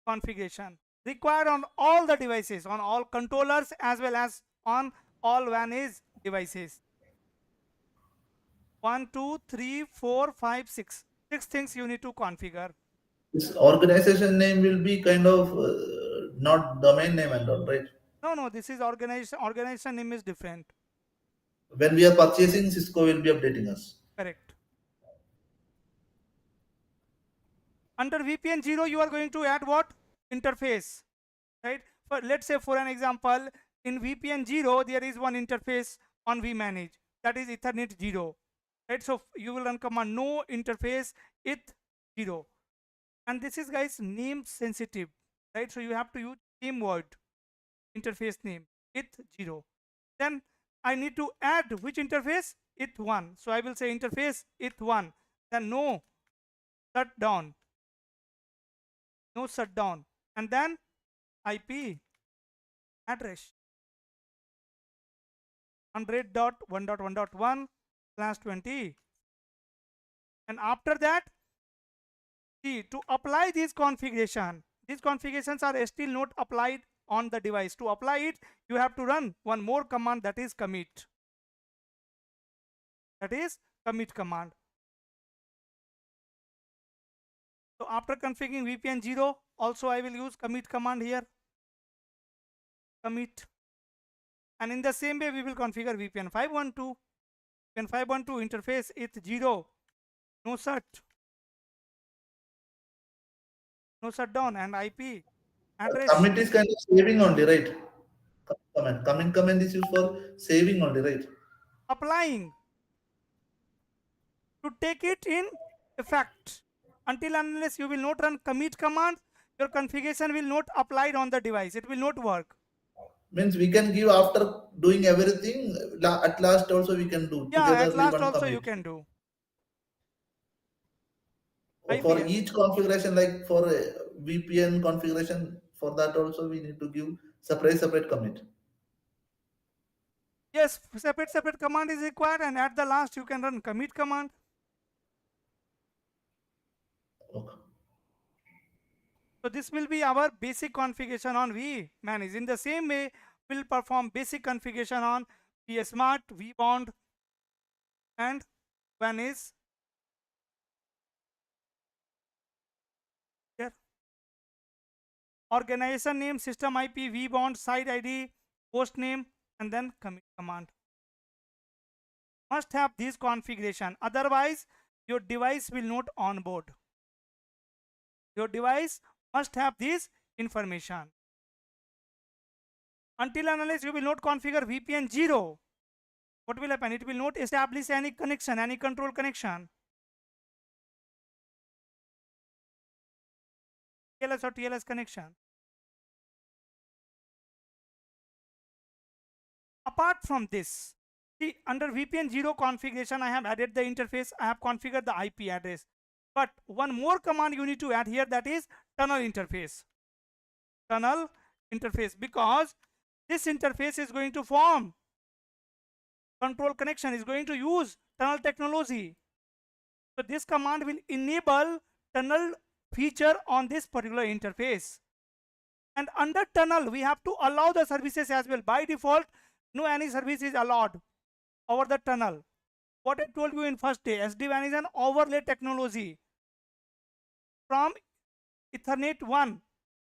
configuration required on all the devices, on all controllers as well as on all WAN devices. 1, 2, 3, 4, 5, 6. 6 things you need to configure. This organization name will be kind of not domain name and all, right? No, this is organization name is different. When we are purchasing, Cisco will be updating us. Correct. Under VPN 0, you are going to add what? Interface, right? For let's say for an example, in VPN 0, there is one interface on vmanage, that is Ethernet 0, right? So you will run command no interface eth 0, and this is guys name sensitive, right? So you have to use same word, interface name eth 0. Then I need to add which interface? eth 1. So I will say interface eth 1. Then no shutdown. No shutdown, and then IP address 100.1.1.1/20, and after that, see, to apply these configurations are still not applied on the device. To apply it, you have to run one more command, that is commit. That is commit command. So after configuring VPN 0, also I will use commit command here. Commit. And in the same way, we will configure VPN 512. When 512 interface is 0, no shutdown, and IP address Commit is kind of saving only, right? Command is used for saving only, right? applying to take it in effect. Until unless you will not run commit command, your configuration will not applied on the device. It will not work. Means we can give after doing everything, at last also we can do Yeah, at togetherly last one also you commit. can do. For IP. each configuration, like for a VPN configuration, for that also we need to give separate commit. Yes, separate command is required, and at the last you can run commit command. Okay. So this will be our basic configuration on vManage. In the same way, we'll perform basic configuration on vSmart, vBond, and WAN is here. Organization name, system IP, vBond, site ID, host name, and then commit command. Must have this configuration. Otherwise, your device will not onboard. Your device must have this information. Until and unless you will not configure VPN 0, what will happen? It will not establish any connection, any control connection. TLS or TLS connection. Apart from this, see, under VPN 0 configuration, I have added the interface, I have configured the IP address. But one more command you need to add here, that is tunnel interface. Tunnel interface, because this interface is going to form control connection, is going to use tunnel technology. So this command will enable tunnel feature on this particular interface. And under tunnel, we have to allow the services as well. By default, no any service is allowed over the tunnel. What I told you in first day, SD-WAN is an overlay technology. From Ethernet 1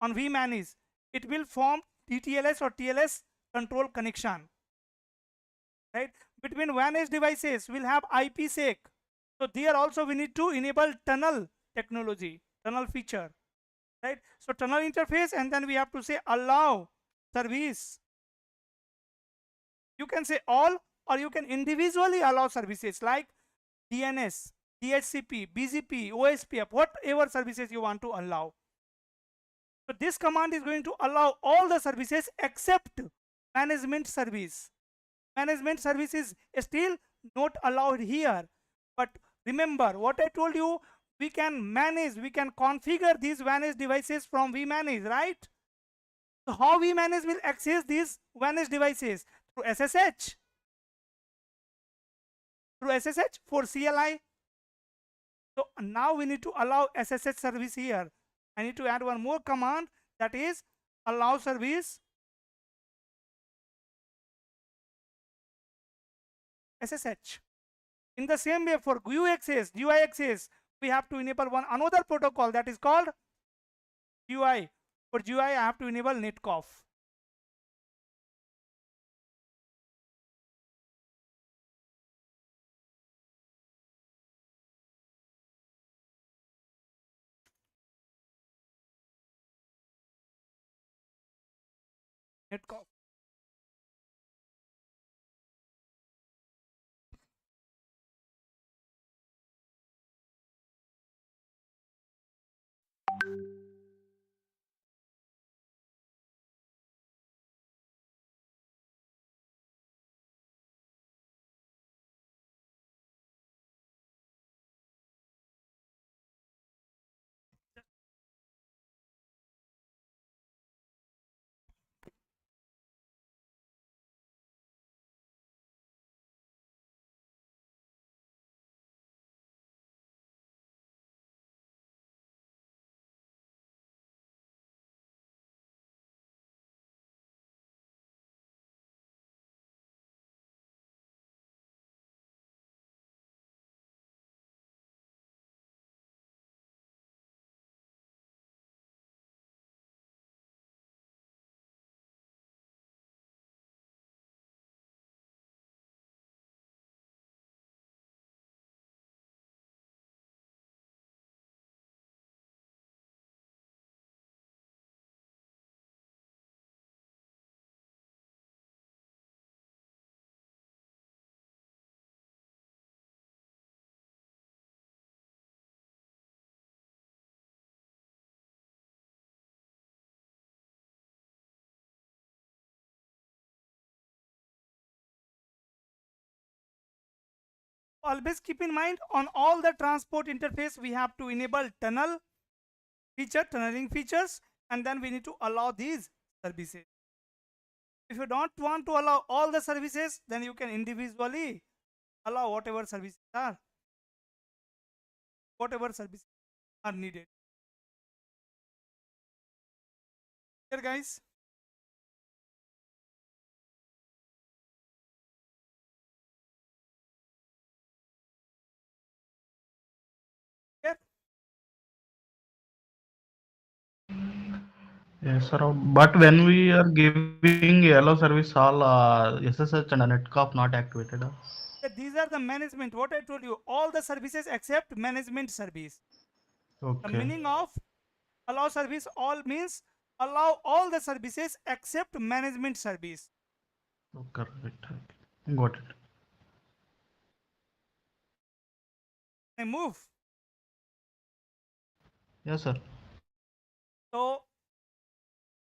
on vManage, it will form TTLS or TLS control connection. Right? Between WAN edge devices, we'll have IPsec. So there also we need to enable tunnel technology, tunnel feature. Right? So tunnel interface, and then we have to say allow service. You can say all, or you can individually allow services like DNS, DHCP, BGP, OSPF, whatever services you want to allow. So this command is going to allow all the services except management service. Management service is still not allowed here. But remember what I told you, we can manage, we can configure these managed devices from vManage, right? So how vManage will access these managed devices? Through SSH. Through SSH for CLI. So now we need to allow SSH service here. I need to add one more command, that is allow service SSH. In the same way, for GUI access, we have to enable one another protocol, that is called GUI. For GUI, I have to enable netconf. Netconf. always keep in mind on all the transport interface we have to enable tunneling features, and then we need to allow these services. If you don't want to allow all the services, then you can individually allow whatever services are needed. Here guys, here. Yes, sir. But when we are giving yellow service, all SSH and netcop not activated. These are the management. What I told you, all the services except management service. The Okay. meaning of allow service all means allow all the services except management service. Okay, right. Got it. I move. Yes, sir. So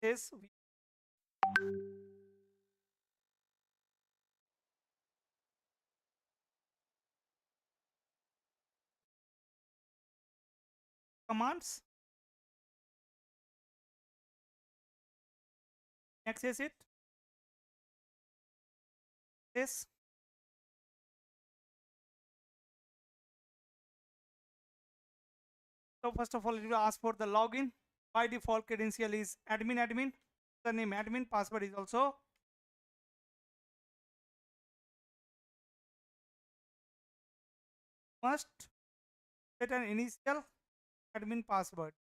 this commands, access it. This so first of all, it will ask for the login. By default, credential is admin. The name admin. Password is also must set an initial admin password.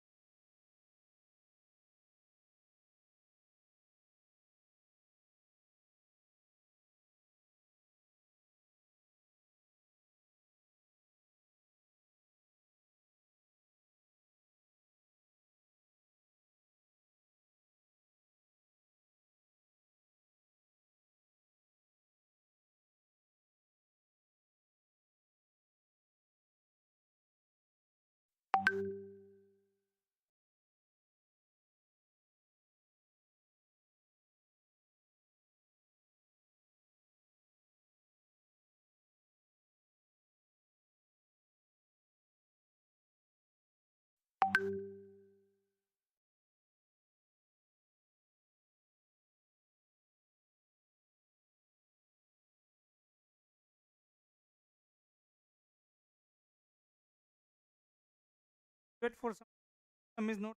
Wait for some is not.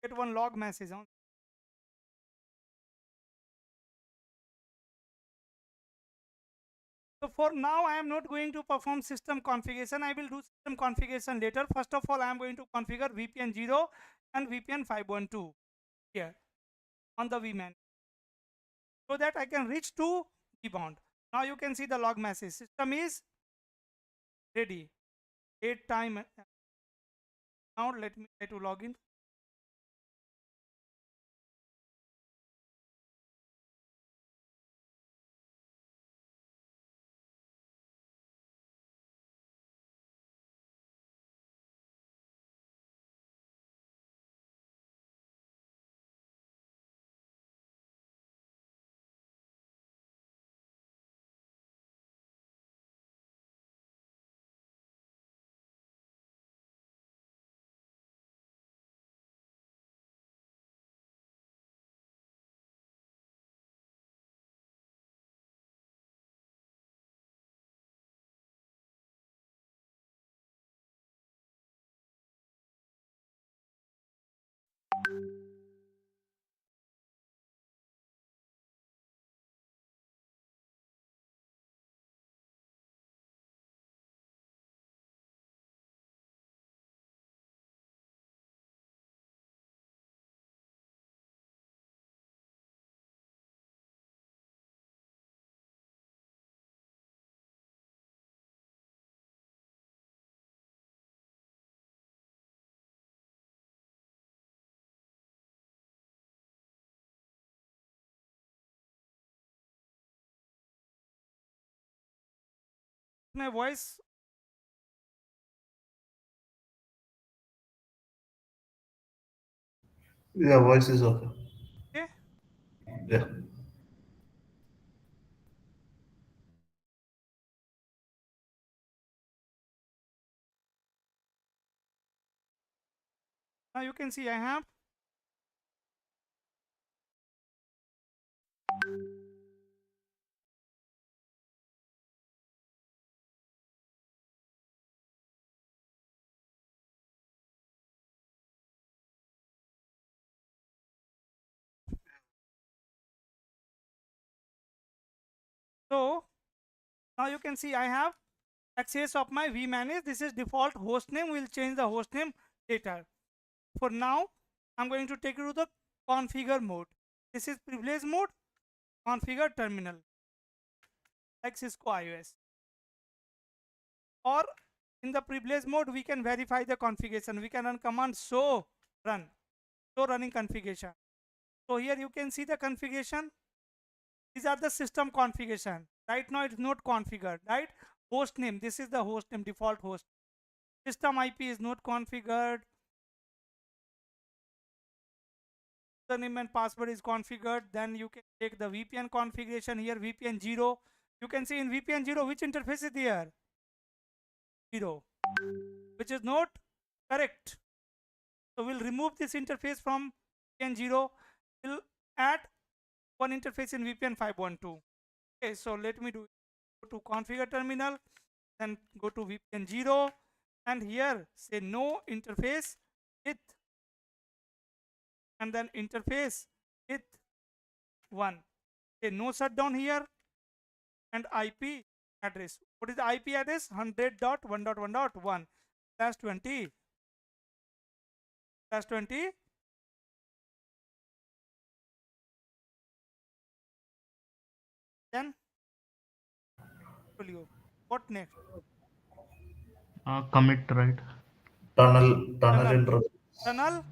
Get one log message on. So for now, I am not going to perform system configuration. I will do system configuration later. First of all, I am going to configure VPN 0 and VPN 512 here on the VMAN so that I can reach to vBond. Now you can see the log message. System is ready. Date time. Now let me try to log in. My voice. Yeah, voice is okay. Okay. Yeah. Now you can see I have so now you can see I have access of my vManage. This is default host name. We'll change the host name later. For now, I'm going to take you to the configure mode. This is privilege mode, configure terminal, like Cisco iOS. Or in the privilege mode, we can verify the configuration. We can run command show run, show running configuration. So here you can see the configuration. These are the system configuration. Right now it's not configured, right? Host name, this is the host name, default host. System IP is not configured. Username and password is configured. Then you can take the VPN configuration here, VPN 0. You can see in VPN 0 which interface is there? 0, which is not correct. So we'll remove this interface from VPN 0. We'll add one interface in VPN 512. Okay, so let me do it. Go to configure terminal, then go to VPN 0, and here say no interface with, and then interface with 1. Say no shutdown here, and IP address. What is the IP address? 100.1.1.1 /20 /20. Then you what next? Commit, right? Tunnel Tunnel, interface. tunnel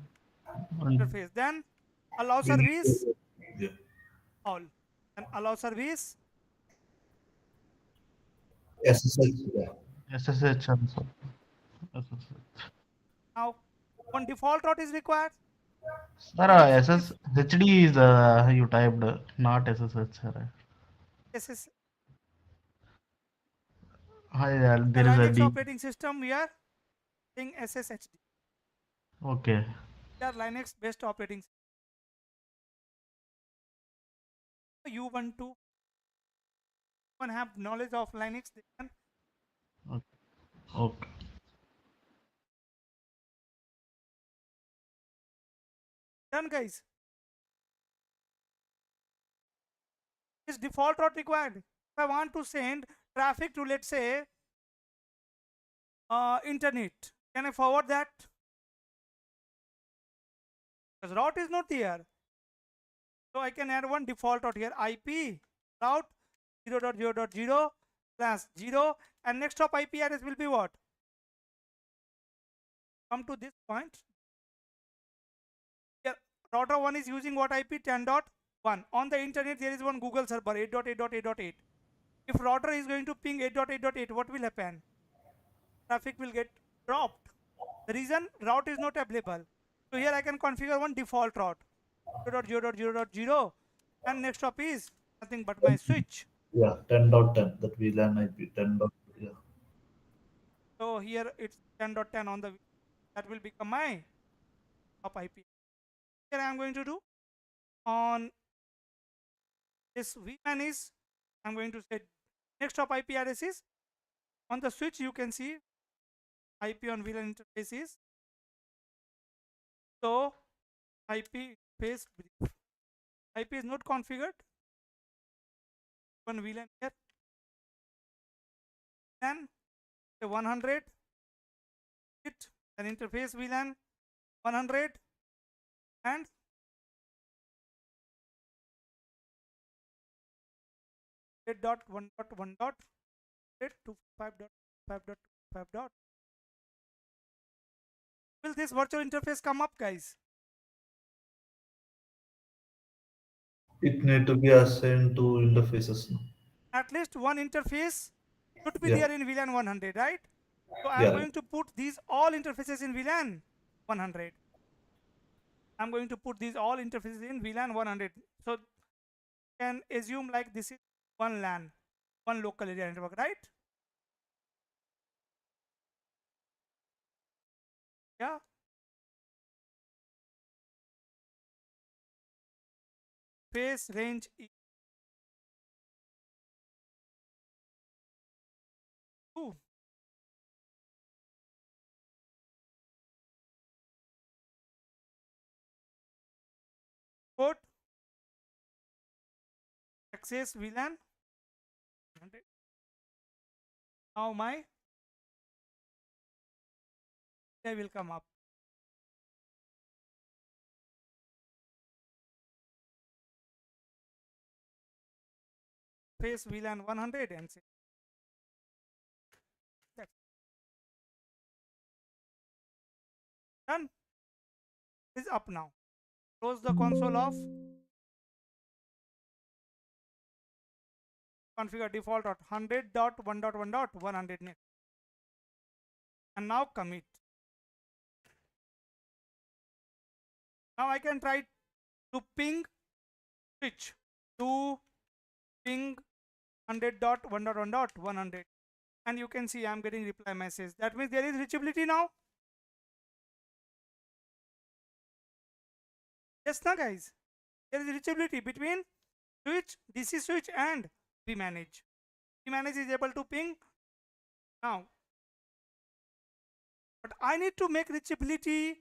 And interface. Then allow We need service to, yeah. all, and allow service. SSH. Yeah. SSH also. SSH. Now one default route is required. Sir, If SSHD is you typed, not SSH, sir. SS Hi, the there is a Linux D. operating system, we are saying SSHD. Okay. They are Linux based operating system. You want to one have knowledge of Linux, they can. Okay. Okay. Done, guys. Is default route required? If I want to send traffic to, let's say, internet, can I forward that? Because route is not there. So I can add one default route here, IP route 0.0.0 /0, and next of IP address will be what? Come to this point. Here, router 1 is using what IP? 10.1. On the internet, there is one Google server 8.8.8.8. If router is going to ping 8.8.8, what will happen? Traffic will get dropped. The reason route is not available. So here I can configure one default route 0.0.0.0, and next up is nothing but my switch. Yeah, 10.10. That VLAN IP 10. Yeah. So here it's 10.10 on the, that will become my top IP. Here I am going to do on this VLAN is, I'm going to say next top IP address is on the switch. You can see IP on VLAN interface is, so IP face brief. IP is not configured. One VLAN here, then 100 it, an interface VLAN 100, and dot 1.1 dot 255.5.5 dot. Will this virtual interface come up, guys? It need to be assigned to interfaces. No? At least one interface should be Yeah. there in VLAN 100, right? So I am Yeah. going to put these all interfaces in VLAN 100. I'm going to put these all interfaces in VLAN 100. So can assume like this is one LAN, one local area network, right? Yeah. Phase range is 2. Port access VLAN 100. Now my they will come up. Phase VLAN 100 and say that's done. Is up now. Close the console off. Configure default dot 100.1.1.100 net. And now commit. Now I can try to ping switch to ping 100.1.1.100, and you can see I'm getting reply message. That means there is reachability now. Yes, na guys. There is reachability between switch, DC switch, and vManage. vManage is able to ping now, but I need to make reachability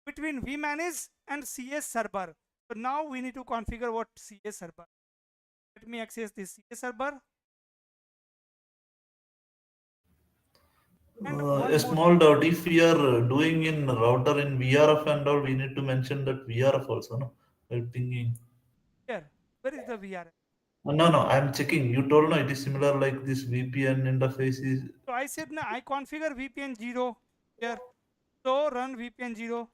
between vManage and CS server. So now we need to configure what CS server. Let me access this CS server. And one A more small doubt, if we are doing in router in VRF and all, we need to mention that VRF also, no? While pinging. here. Where is the VRF? No, no, I'm checking. You told no, it is similar like this VPN interface is. So I said na I configure VPN 0 here. So run VPN 0.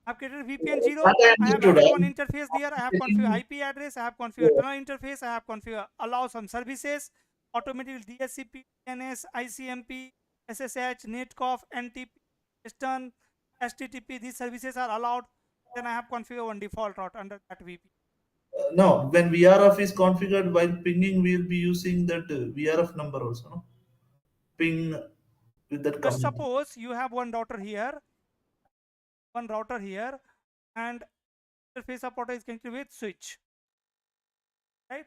I've created VPN 0. That I I have understood. added one I'm interface there. I have configured checking. IP address. I have Yeah. configured tunnel interface. I have configured allow some services. Automatic DSCP, DNS, ICMP, SSH, netconf, NTP, Eastern, HTTP. These services are allowed. Then I have configured one default route under that VPN. No, when VRF is configured while pinging, we'll be using that VRF number also, no? Ping with that Just command. suppose you have one router here, and interface supporter is connected with switch, right?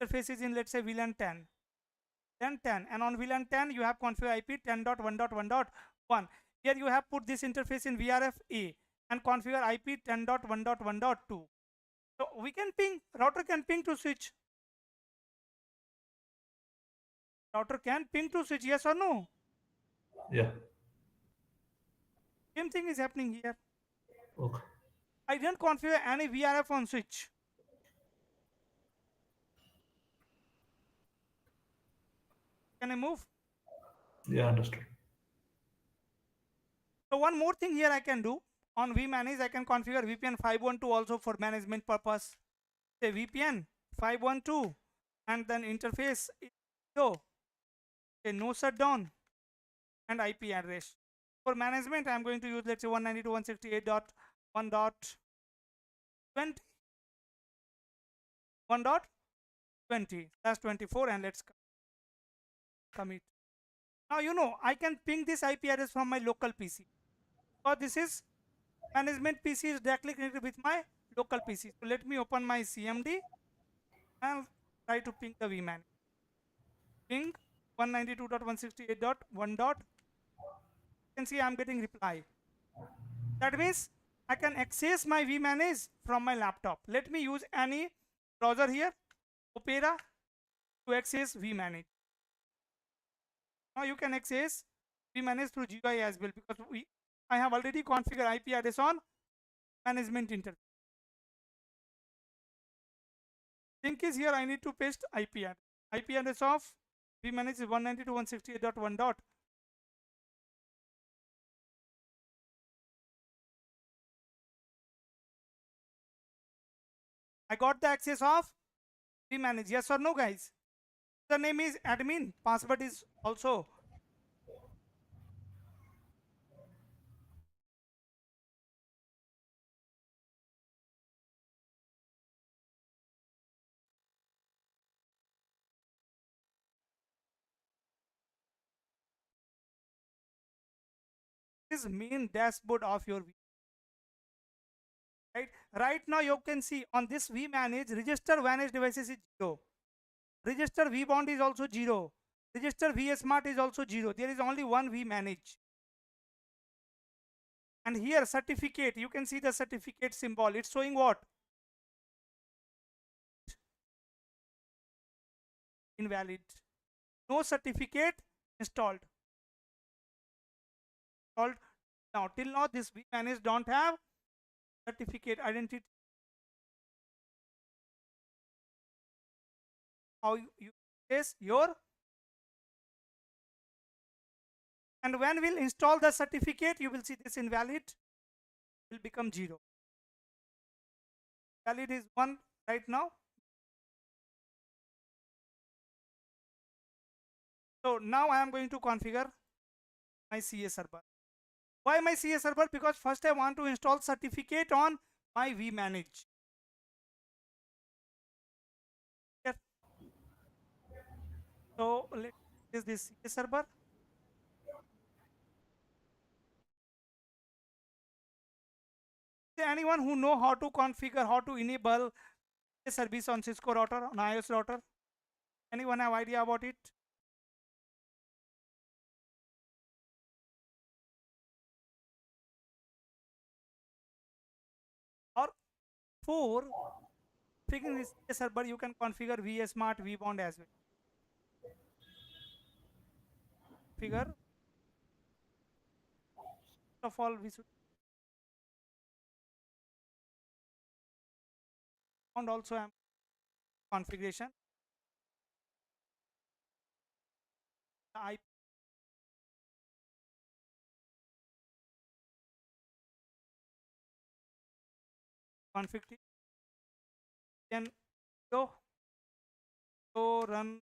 Interface is in, let's say, VLAN 10. Then 10, and on VLAN 10 you have configure IP 10.1.1.1. Here you have put this interface in VRF A and configure IP 10.1.1.2. So we can ping, router can ping to switch. Router can ping to switch, yes or no? Yeah. Same thing is happening here. Okay. I didn't configure any VRF on switch. Can I move? Yeah, understood. So one more thing here I can do on vManage, I can configure VPN 512 also for management purpose. Say VPN 512 and then interface so say no shutdown and IP address. For management, I'm going to use, let's say, 192.168.1.20 1.20 that's 24, and let's commit. Now you know I can ping this IP address from my local PC, or this is management PC is directly connected with my local PC. So let me open my CMD and try to ping the vManage. Ping 192.168.1. You can see I'm getting reply. That means I can access my vManage from my laptop. Let me use any browser here, Opera, to access vManage. Now you can access vManage through GUI as well, because I have already configured IP address on management interface. Thing is here I need to paste IP address. IP address of vManage is 192.168.1. I got the access of vManage. Yes or no, guys? The name is admin. Password is also is main dashboard of your right now you can see on this vmanage register managed devices is 0, register vbound is also 0, register vsmart is also 0. There is only one vmanage. And here certificate, you can see the certificate symbol. It's showing what? Invalid. No certificate installed. Now till now this vmanage don't have certificate identity. How you place your, and when we'll install the certificate, you will see this invalid will become 0. Valid is 1 right now. So now I am going to configure my CA server. Why my CA server? Because first I want to install certificate on my vmanage. Yes. So let is this CA server. Anyone who know how to configure, how to enable a service on Cisco router, on iOS router? Anyone have idea about it? Or for figuring this server, you can configure vsmart vbound as well. Figure. First of all, we should and also have configuration. The IP config then go run.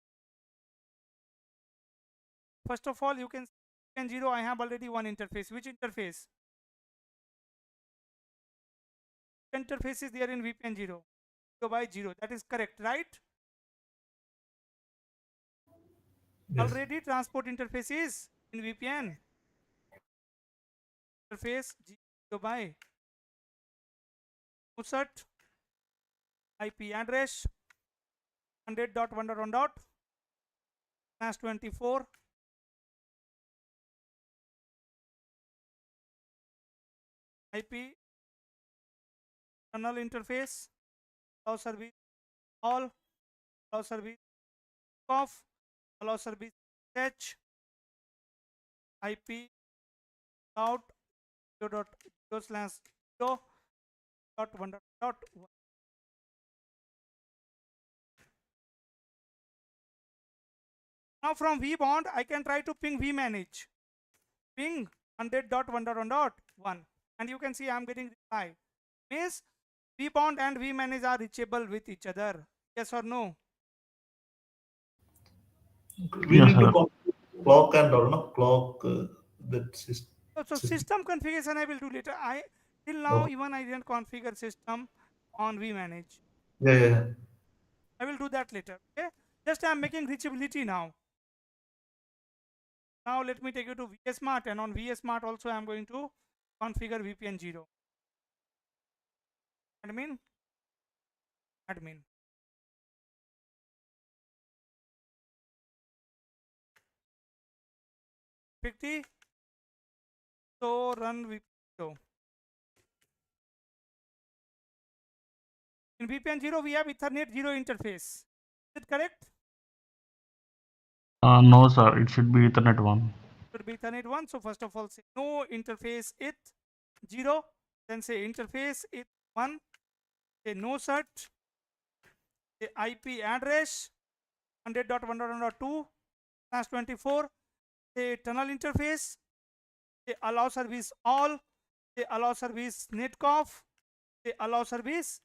First of all, you can VPN 0. I have already one interface. Which interface? Interface is there in VPN 0. 0 by 0. That is correct, right? Yes. Already transport interface is in VPN. Interface 0 by Musat IP address 100.1.1.24 IP internal interface allow service all, allow service off, allow service fetch IP out 0.0/0.1.1. Now from vbound I can try to ping vmanage. Ping 100.1.1 and you can see I am getting reply. Means vbound and vmanage are reachable with each other. Yes or no? We Yes, need to sir. clock and all, no? Clock that system. So system configuration I will do later. I till now Oh. even I didn't configure system on vmanage. Yeah. I will do that later. Okay. Just I am making reachability now. Now let me take you to vsmart, and on vsmart also I am going to configure VPN 0. Admin. 50. So run VPN 0. In VPN 0 we have Ethernet 0 interface. Is it correct? No, sir. It should be Ethernet 1. Should be Ethernet 1. So first of all say no interface it 0. Then say interface it 1. Say no cert. Say IP address 100.1.1.2/24. Say tunnel interface. Say allow service all. Say allow service netconf. Say allow service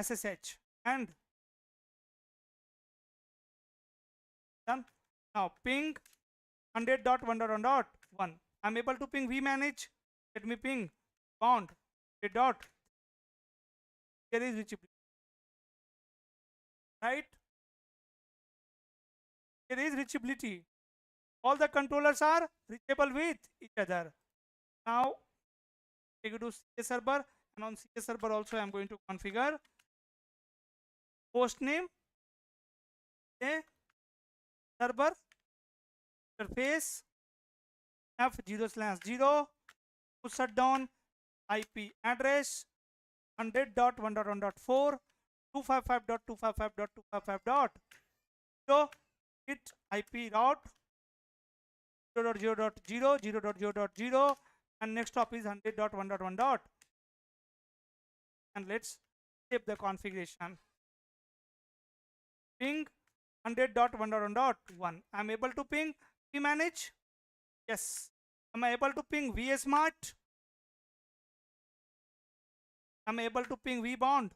SSH and done. Now ping 100.1.1.1. I'm able to ping vmanage. Let me ping bound a dot. Here is reachability. Right? Here is reachability. All the controllers are reachable with each other. Now I go to CA server, and on CA server also I am going to configure host name, a server interface F0/0 to shut down IP address 100.1.1.4 255.255.255.0 hit IP route 0.0.0 0.0.0 and next stop is 100.1.1. And let's save the configuration. Ping 100.1.1.1. I'm able to ping vmanage. Yes. Am I able to ping vsmart? I'm able to ping vbond.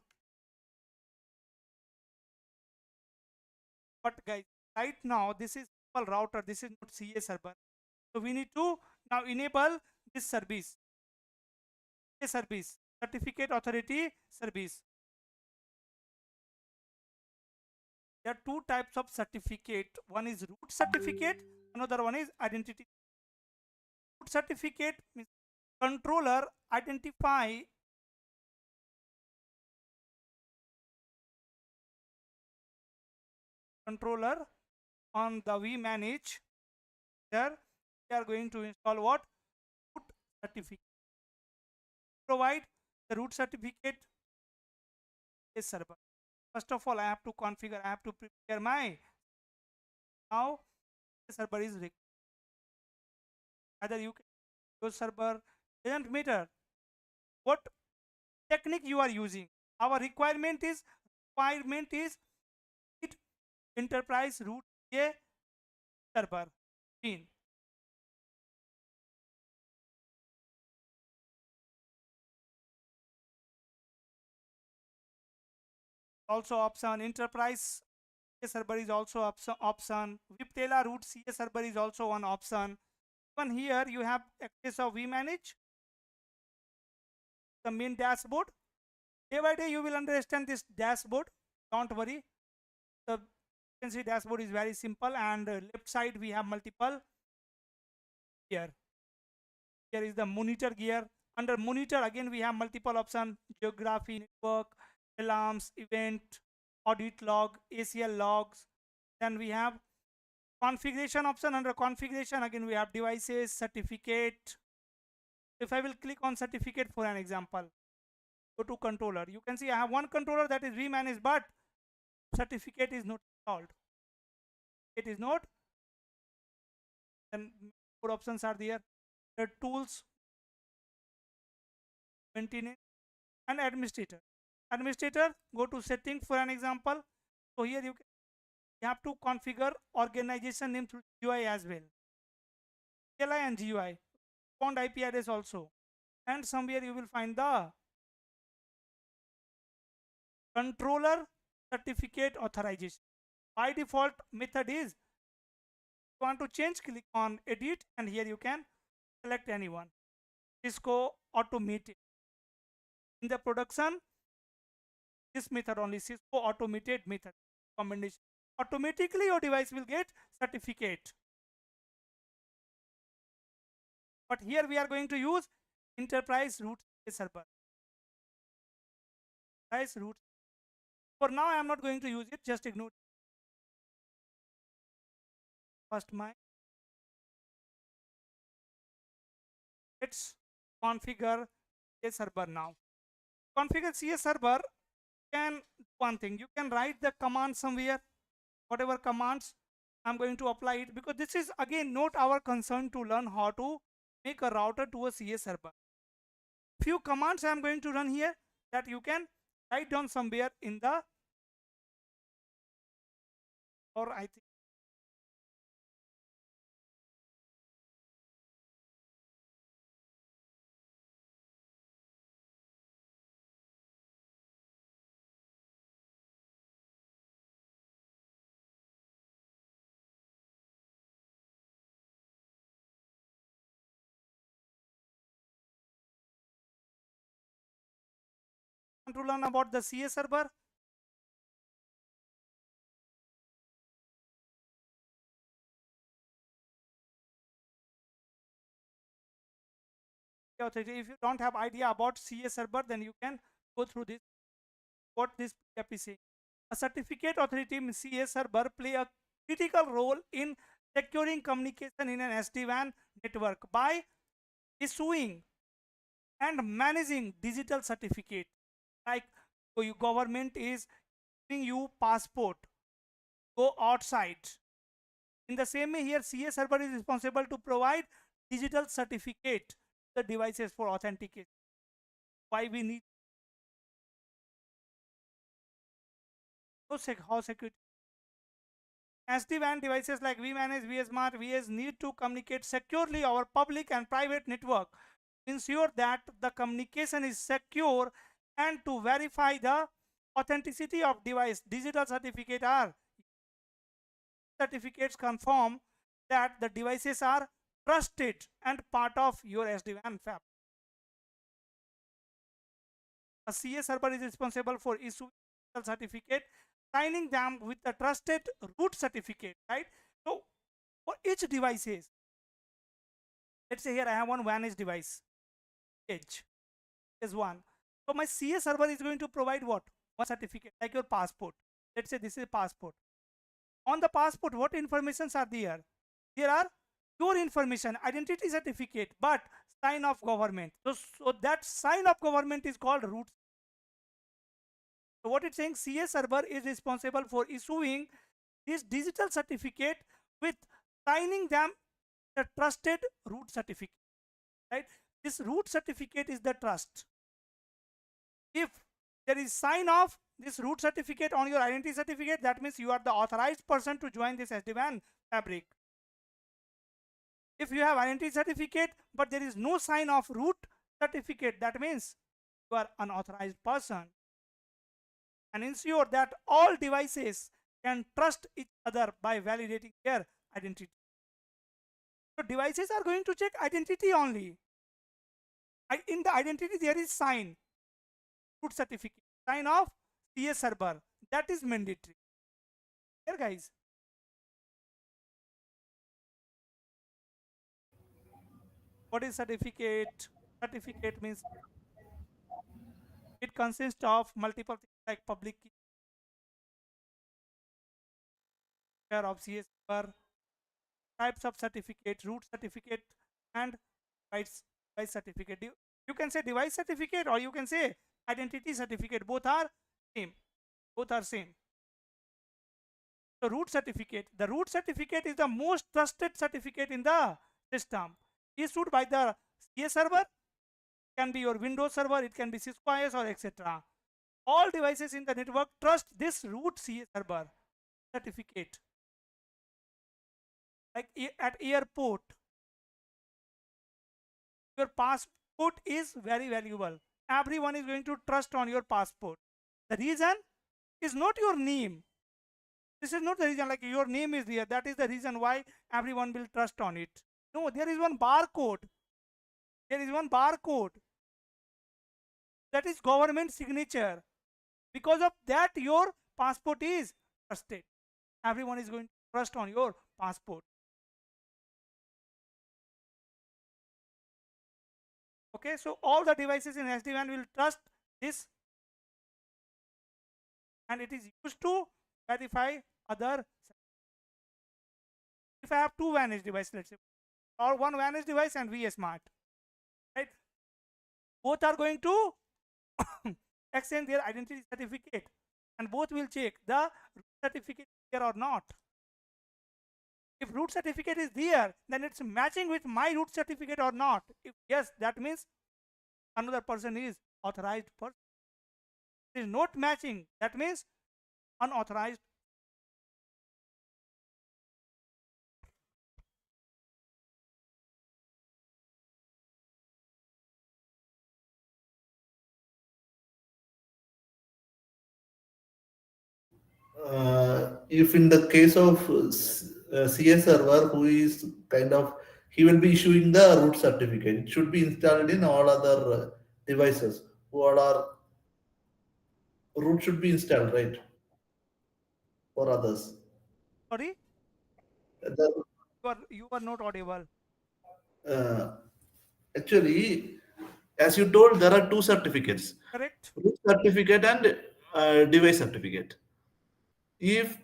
But guys, right now this is simple router. This is not CA server. So we need to now enable this service. A service, certificate authority service. There are two types of certificate. One is root certificate, another one is identity. Root certificate means controller identify controller on the vmanage. There we are going to install what? Root certificate. Provide the root certificate a server. First of all, I have to configure, I have to prepare my now the server is required. Either you can use server, doesn't matter what technique you are using. Our requirement is it enterprise root a server in. Also option enterprise CA server is also option. Viptela root CA server is also one option. Even here you have access of vmanage, the main dashboard. Day by day you will understand this dashboard. Don't worry. The you can see dashboard is very simple, and left side we have multiple here. Here is the monitor gear. Under monitor again we have multiple option: geography, network, alarms, event, audit log, ACL logs. Then we have configuration option. Under configuration again we have devices, certificate. If I will click on certificate for an example, go to controller, you can see I have one controller that is vmanaged, but certificate is not installed. It is not. Then more options are there. The tools, maintenance, and administrator. Administrator, go to setting for an example. So here you have to configure organization name through GUI as well. CLI and GUI. Found IP address also. And somewhere you will find the controller certificate authorization. By default method is, if you want to change, click on edit, and here you can select anyone. Cisco automated. In the production, this method only, Cisco automated method combination. Automatically your device will get certificate. But here we are going to use enterprise root server. Enterprise root. For now I am not going to use it, just ignore it. First let's configure a server now. Configure CS server, can do one thing, you can write the command somewhere, whatever commands I'm going to apply it, because this is again not our concern to learn how to make a router to a CS server. Few commands I'm going to run here that you can write down somewhere in the, or I think want to learn about the CS server. authority. If you don't have idea about CS server, then you can go through this. What this PDF is saying. A certificate authority means CS server play a critical role in securing communication in an SD-WAN network by issuing and managing digital certificate. Like your government is giving you passport, go outside. In the same way, here CS server is responsible to provide digital certificate to the devices for authentication. Why we need how security SD-WAN devices like vManage, vSmart, VS need to communicate securely our public and private network. Ensure that the communication is secure and to verify the authenticity of device. Digital certificate are certificates confirm that the devices are trusted and part of your SD-WAN fabric. A CS server is responsible for issuing certificate, signing them with a trusted root certificate, right? So for each devices, let's say here I have one managed device, edge is one. So my CS server is going to provide what? One certificate, like your passport. Let's say this is passport. On the passport, what informations are there? There are your information, identity certificate, but sign of government. So that sign of government is called root. So what it's saying, CS server is responsible for issuing this digital certificate with signing them the trusted root certificate, right? This root certificate is the trust. If there is sign of this root certificate on your identity certificate, that means you are the authorized person to join this SD-WAN fabric. If you have identity certificate but there is no sign of root certificate, that means you are unauthorized person. And ensure that all devices can trust each other by validating their identity. So devices are going to check identity only. In the identity there is sign, root certificate, sign of CS server. That is mandatory. Here guys. What is certificate? Certificate means it consists of multiple things like public key of CS server, types of certificate, root certificate, and device certificate. You can say device certificate or you can say identity certificate. Both are same. Both are same. So root certificate. The root certificate is the most trusted certificate in the system. Issued by the CS server. It can be your Windows server. It can be Cisco IS or etc. All devices in the network trust this root CS server certificate. Like at airport, your passport is very valuable. Everyone is going to trust on your passport. The reason is not your name. This is not the reason like your name is there. That is the reason why everyone will trust on it. No, there is one barcode. There is one barcode. That is government signature. Because of that, your passport is trusted. Everyone is going to trust on your passport. Okay, so all the devices in SD-WAN will trust this, and it is used to verify other. If I have two managed devices, let's say, or one managed device and vSmart, right? Both are going to exchange their identity certificate, and both will check the root certificate here or not. If root certificate is there, then it's matching with my root certificate or not. If yes, that means another person is authorized person. It is not matching, that means unauthorized. If in the case of CS server, who is kind of, he will be issuing the root certificate. It should be installed in all other devices. What are root should be installed, right? For others. Sorry, The, you are not audible. uh, actually, as you told, there are two certificates: Correct? root certificate and device certificate. If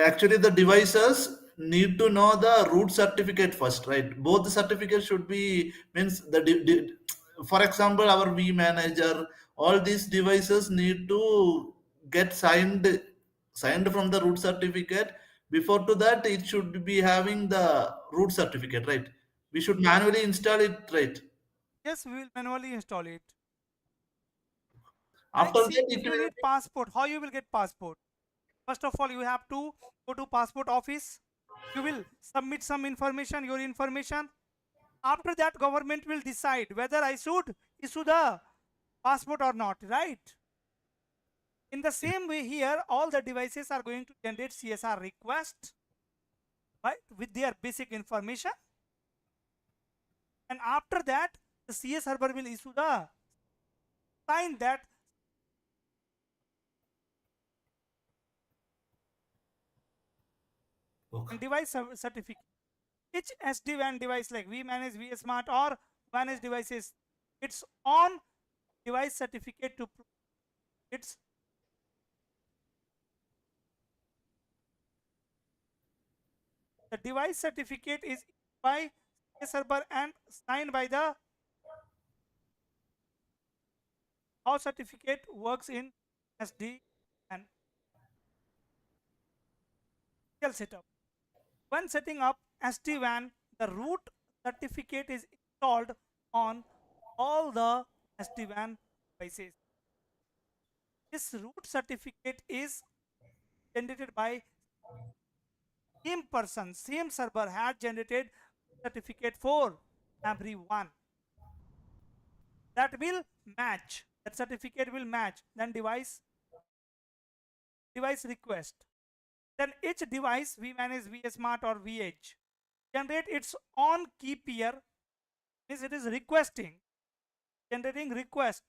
actually the devices need to know the root certificate first, right? Both the certificates should be means for example, our V manager, all these devices need to get signed from the root certificate. Before to that, it should be having the root certificate, right? We should manually install it, right? Yes, we will manually install it. Like, After see, that, if it you will. need passport, how you will get passport? First of all, you have to go to passport office. You will submit some information, your information. After that, government will decide whether I should issue the passport or not, right? In the same way here, all the devices are going to generate CSR request, right, with their basic information. And after that, the CS server will issue the sign that Okay. and device certificate. Each SD-WAN device like vManage, vSmart or managed devices, its own device certificate to prove its the device certificate is by CS server and signed by the how certificate works in SD and real setup. When setting up SD-WAN, the root certificate is installed on all the SD-WAN devices. This root certificate is generated by same person, same server had generated certificate for everyone. That will match. That certificate will match. Then device request. Then each device we manage vSmart or VH generate its own key pair. Means it is requesting, generating request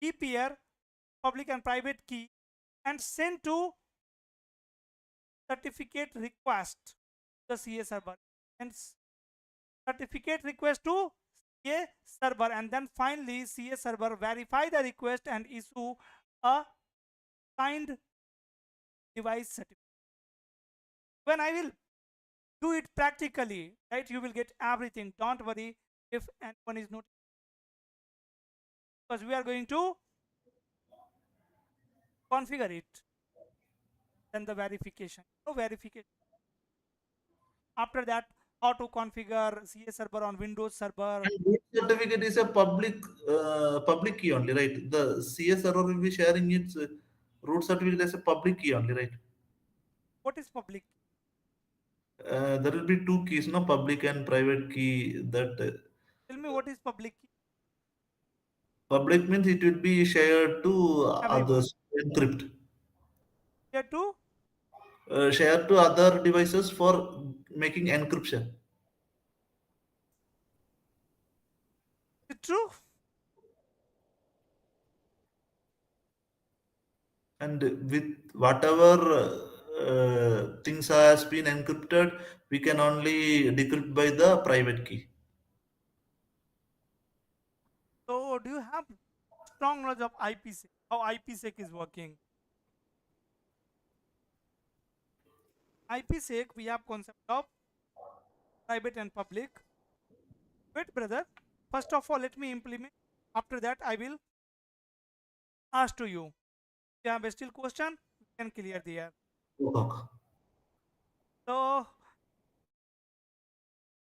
key pair, public and private key, and send to certificate request to the CA server and certificate request to CA server, and then finally CA server verify the request and issue a signed device certificate. When I will do it practically, right, you will get everything. Don't worry if anyone is not, because we are going to configure it. Then the verification. So verification. After that, how to configure CA server on Windows server. And root certificate is a public key only, right? The CS server will be sharing its root certificate as a public key only, right? What is public? There will be two keys, no, public and private key. That Tell me what is public key? public means it will be shared to Everyone. others, encrypt, Here too. share to other devices for making encryption. Is it true? And with whatever things has been encrypted, we can only decrypt by the private key. So do you have strong knowledge of IPsec? How IPsec is working? IPsec, we have concept of private and public. Wait, brother. First of all, let me implement. After that, I will ask to you. If you have a still question, you can clear there. Okay. So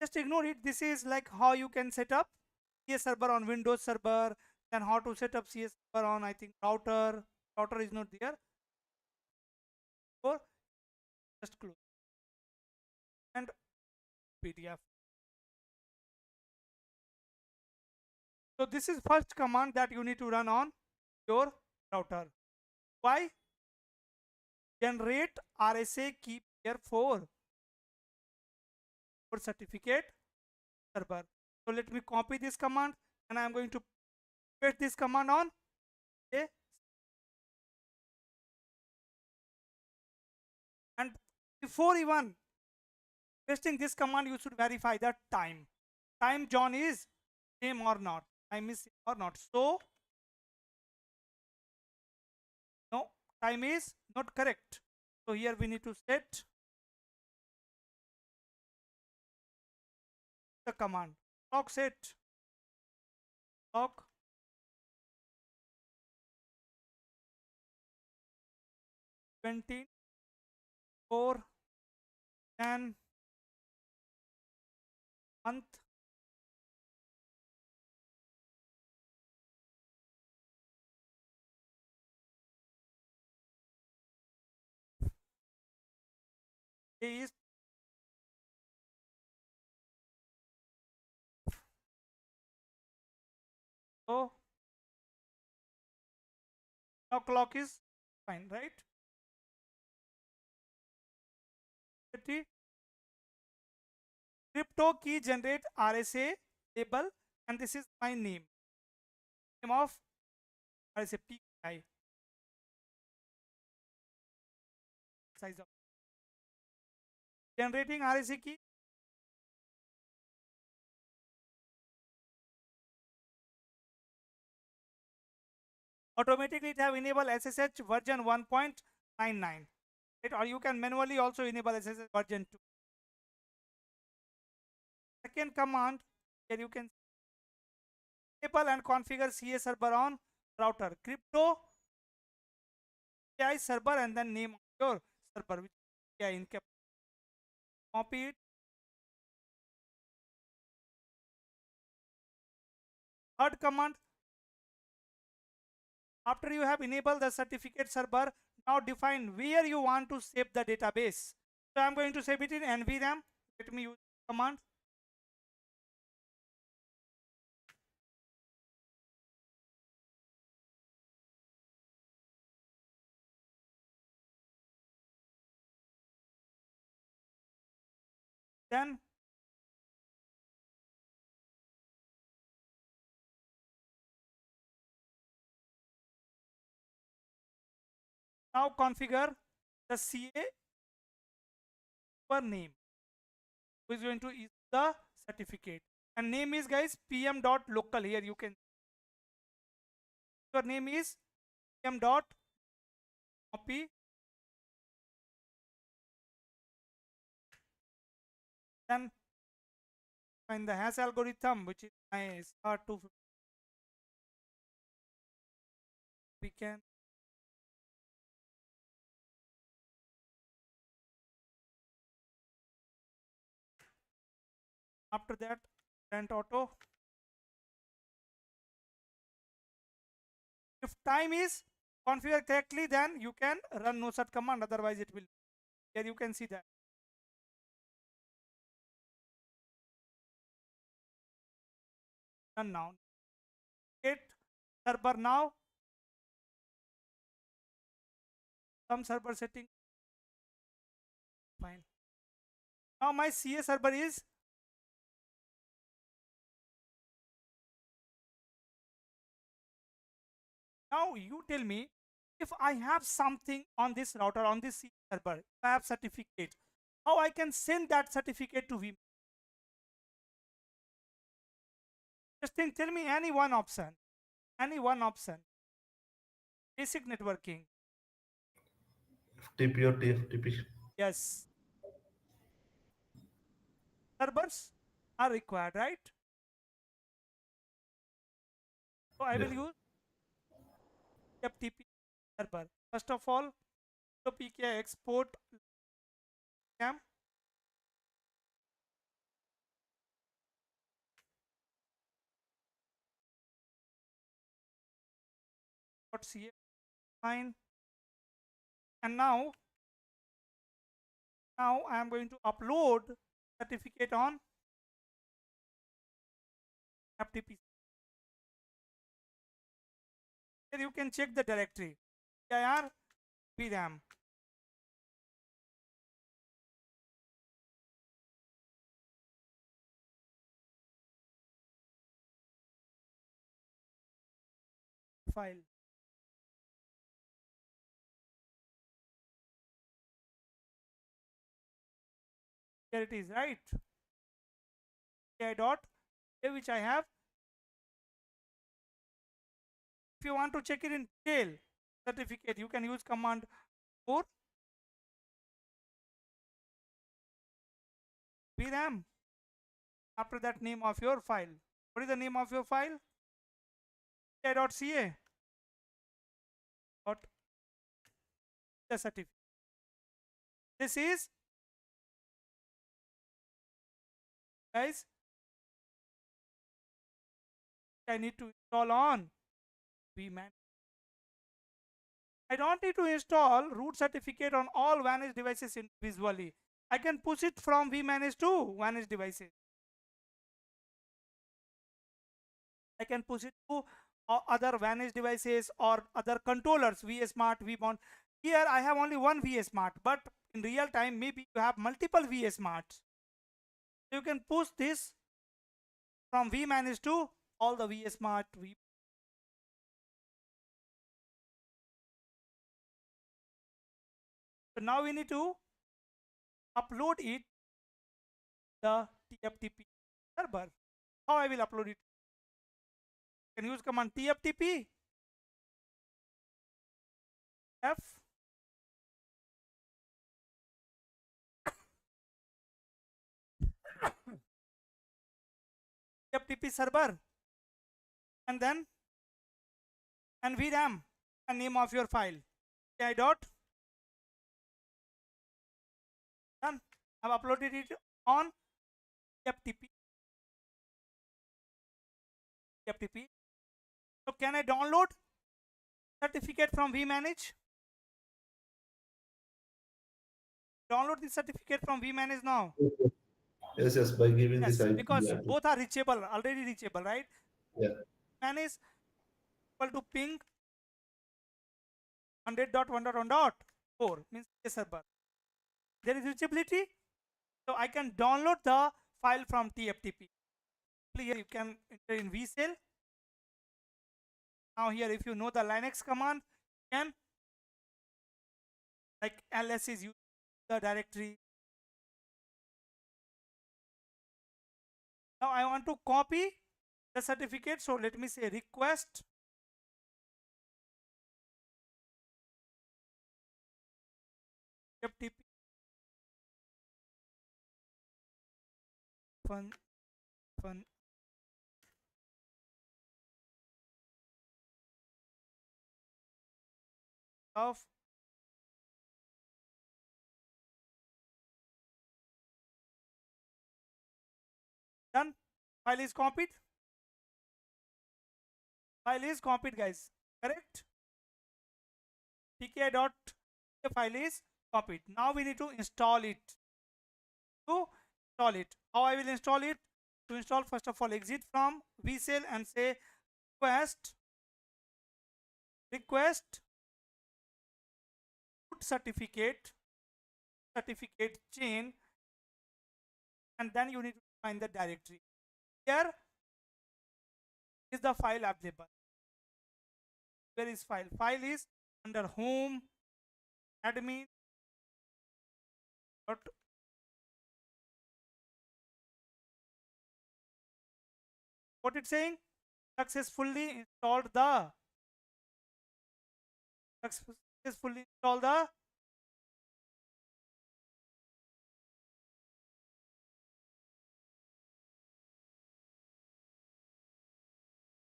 just ignore it. This is like how you can set up CS server on Windows server, then how to set up CS server on, I think, router. Router is not there. Or just close and PDF. So this is first command that you need to run on your router. Why? Generate RSA key pair for certificate server. So let me copy this command and I am going to paste this command on a, and before even pasting this command, you should verify the time. Time zone is same or not? Time is same or not? So no, time is not correct. So here we need to set the command clock set clock 24 10 month day is so now clock is fine, right? 30 crypto key generate RSA label, and this is my name of RSA PKI size of generating RSA key. Automatically it have enable SSH version 1.99, right? Or you can manually also enable SSH version 2. Second command, here you can enable and configure CA server on router crypto AI server and then name of your server which is AI in cap. Copy it. Third command, after you have enabled the certificate server, now define where you want to save the database. So I'm going to save it in NVRAM. Let me use command. Then now configure the CA per name who is going to issue the certificate, and name is guys pm.local. Here you can your name is pm.copy, then find the hash algorithm which is my star 250. We can after that rent auto. If time is configured correctly, then you can run no such command, otherwise it will. Here you can see that. Run now. Get server now. Some server setting. Fine. Now my CA server is now you tell me if I have something on this router on this CA server, if I have certificate, how I can send that certificate to VM. Just think, tell me any one option. Any one option. Basic networking. TP or TFTP. Yes. Servers are required, right? So I Yeah. will use FTP server. First of all, PKI export cam .ca fine. And now I am going to upload certificate on FTP. Here you can check the directory. PIR VRAM. File. Here it is, right? PI dot which I have If you want to check it in detail certificate, you can use command 4 vram after that name of your file. What is the name of your file? .ca dot the certificate. This is, guys, I need to install on vman. I don't need to install root certificate on all managed devices individually. I can push it from vmanage to managed devices. I can push it to other managed devices or other controllers, vsmart, vbond. Here I have only one vsmart, but in real time maybe you have multiple vsmarts. So you can push this from vmanage to all the vsmart. So now we need to upload it the TFTP server. How I will upload it? Can use command TFTP F TFTP server and then and VRAM and name of your file. I dot done. I've uploaded it on TFTP. TFTP. So can I download certificate from vmanage? Download the certificate from vmanage now. Yes, by giving this Yes, IP because address. both are reachable, already reachable, right? Yeah. Manage equal to ping 100.1.1.4 means a server. There is reachability, so I can download the file from TFTP. Here you can enter in vcell. Now here, if you know the Linux command, you can like ls is use the directory. Now I want to copy the certificate, so let me say request TFTP fun of done. File is copied. File is copied, guys. Correct? tk dot file is copied. Now we need to install it. To install it, how I will install it? To install, first of all, exit from vcell and say request root certificate chain, and then you need to find the directory. Here is the file available. Where is file? File is under home admin dot what it's saying, successfully installed the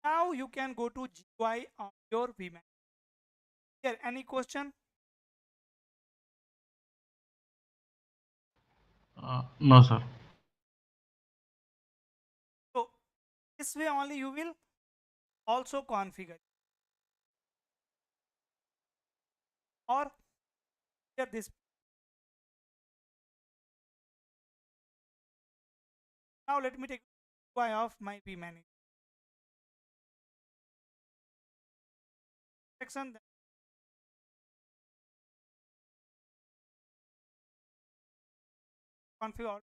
now you can go to GUI on your vman. Here, any question? No, sir. So this way only you will also configure, or here this. Now let me take GUI of my vman section. Configure.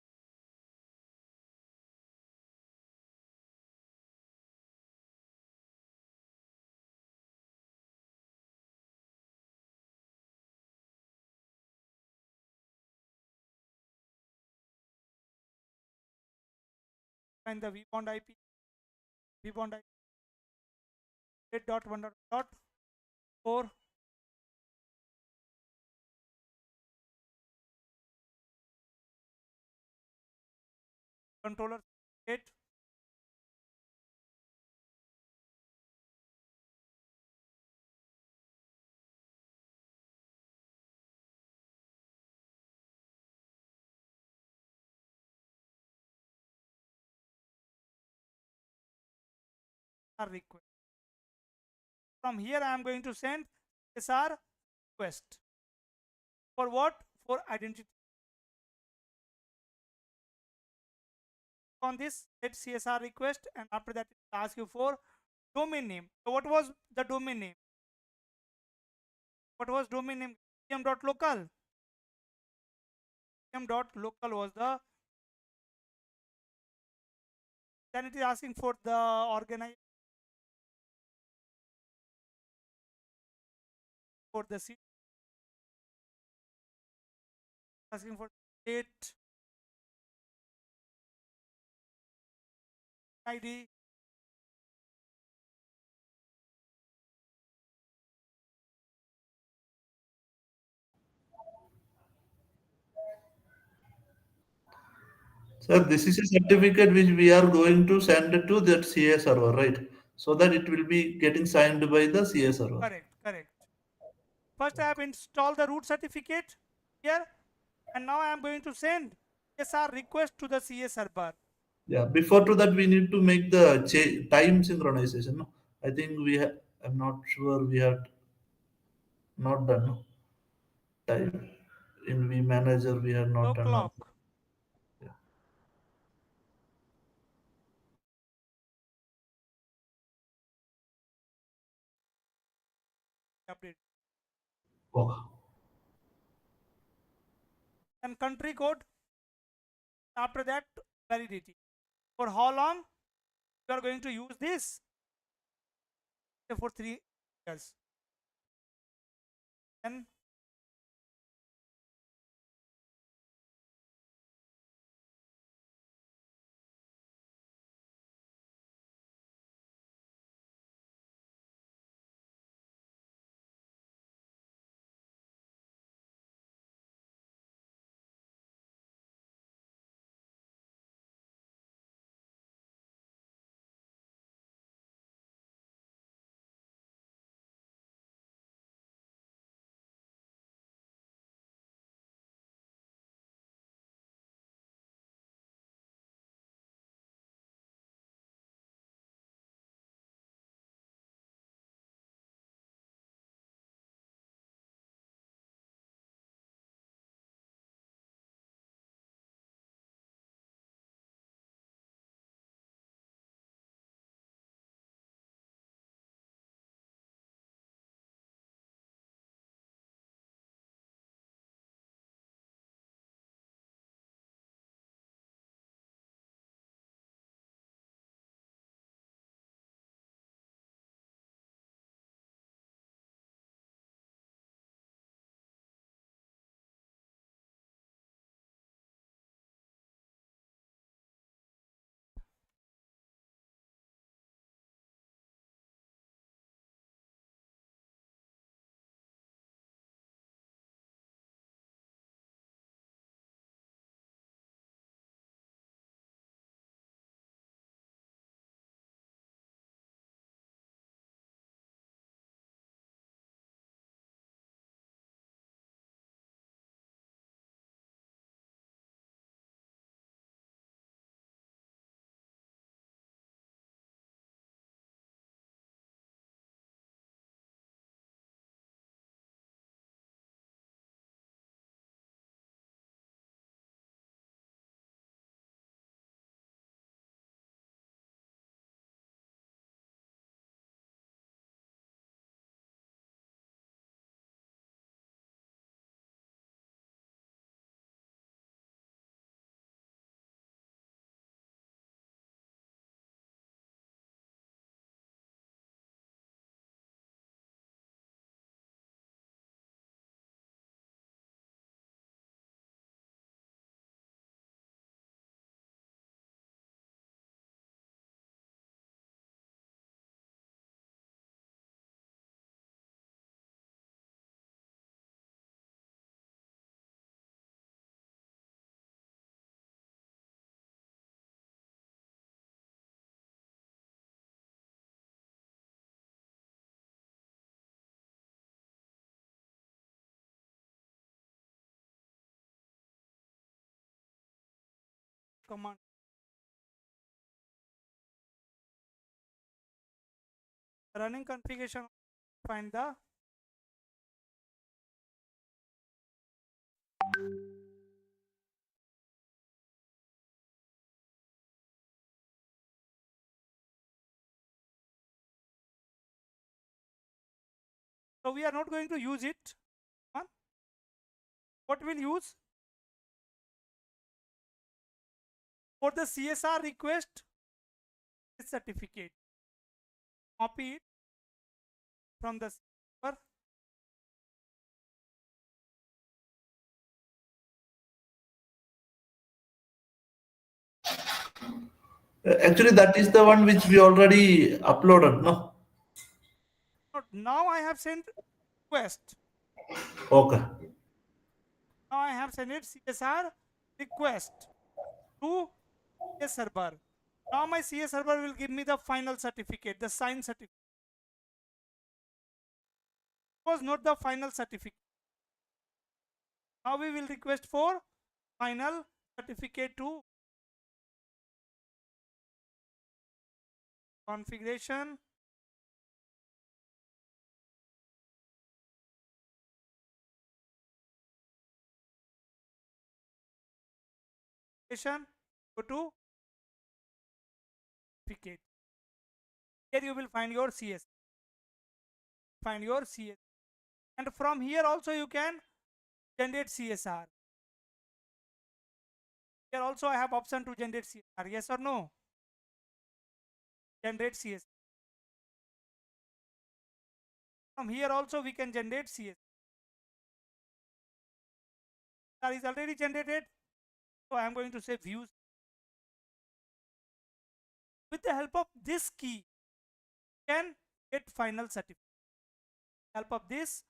Find the vbond IP. 8.1.4 controller 8 are request. From here I am going to send CSR request. For what? For identity. On this, set CSR request, and after that it asks you for domain name. So what was the domain name? What was domain name? cm.local. cm.local was the. Then it is asking for the organization, for the city, asking for state ID. Sir, this is a certificate which we are going to send to that CA server, right? So that it will be getting signed by the CA server. Correct, correct. First I have installed the root certificate here, and now I am going to send CSR request to the CA server. Yeah, before to that we need to make the time synchronization. No? I think I'm not sure we had not done no? Time. In vManager we had not So done also. clock. Yeah. Update. Oh. And country code. After that, validity. For how long you are going to use this? For 3 years. Then command. Running configuration, find the so we are not going to use it. What we'll use for the CSR request is certificate. Copy it from the server. Actually, that is the one which we already uploaded, no? Now I have sent request. Okay. Now I have sent it CSR request to CS server. Now my CS server will give me the final certificate, the signed certificate. It was not the final certificate. Now we will request for final certificate to configuration. Go to certificate. Here you will find your CS. Find your CS. And from here also you can generate CSR. Here also I have option to generate CSR. Yes or no? Generate CSR. From here also we can generate CSR. Is already generated. So I am going to say views. With the help of this key, you can get final certificate. Help of this,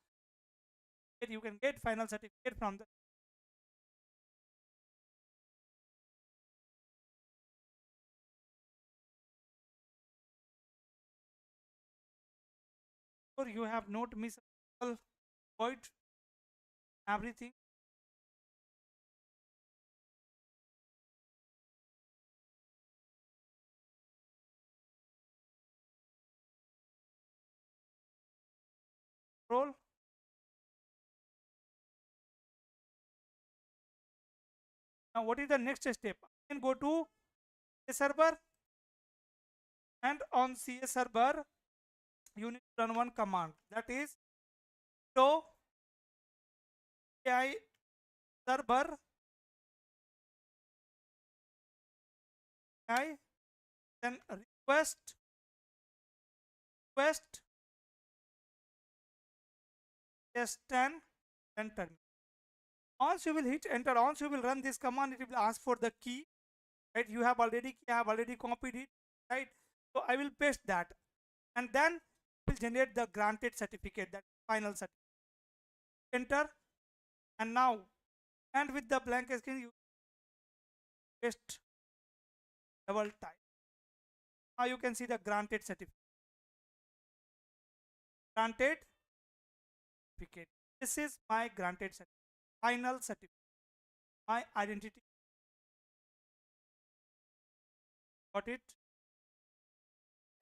you can get final certificate from the. Or you have not missed avoid everything. Control. Now what is the next step? I can go to CS server, and on CS server you need to run one command, that is show AI server AI, then request S10, enter. Once you will hit enter, once you will run this command, it will ask for the key, right? You have already copied it, right? So I will paste that, and then it will generate the granted certificate, that final certificate. Enter, and now, and with the blank screen, you paste double type. Now you can see the granted certificate. Granted certificate. This is my granted certificate. Final certificate. My identity. Got it?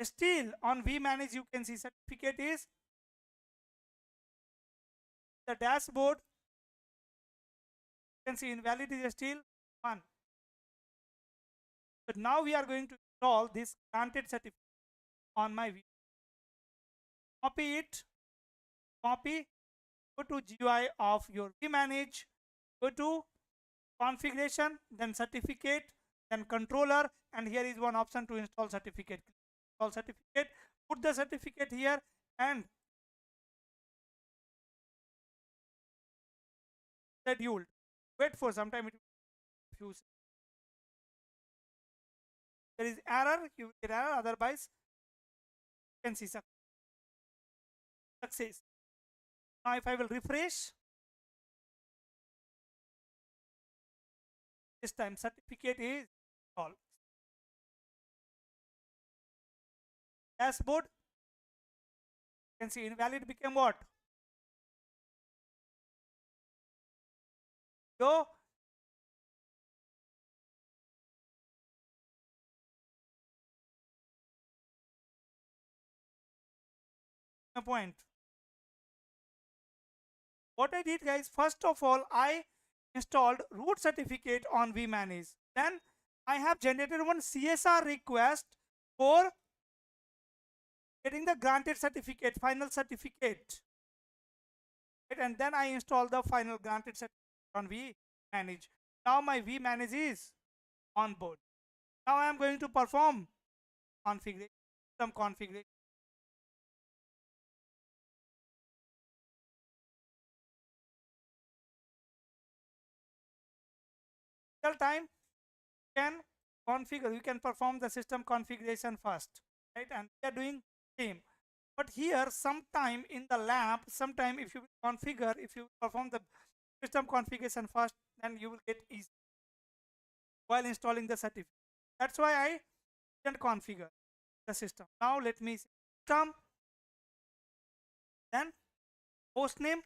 Still on vManage you can see certificate is the dashboard. You can see invalid is still 1. But now we are going to install this granted certificate on my view. Copy it. Copy. Go to GUI of your vManage. Go to configuration, then certificate, then controller, and here is one option to install certificate. Install certificate. Put the certificate here and scheduled. Wait for some time. It will fuse. There is error. You will get error. Otherwise, you can see success. Now, if I will refresh, this time certificate is all. Dashboard. You can see invalid became what? So My point. What I did, guys, first of all, I installed root certificate on vmanage. Then I have generated one CSR request for getting the granted certificate, final certificate. Right? And then I install the final granted certificate on vmanage. Now my vmanage is on board. Now I am going to perform configuration, some configuration. Till time you can configure, you can perform the system configuration first, right? And we are doing same. But here, sometime in the lab, sometime if you configure, if you perform the system configuration first, then you will get easy while installing the certificate. That's why I didn't configure the system. Now let me see. System, then host name,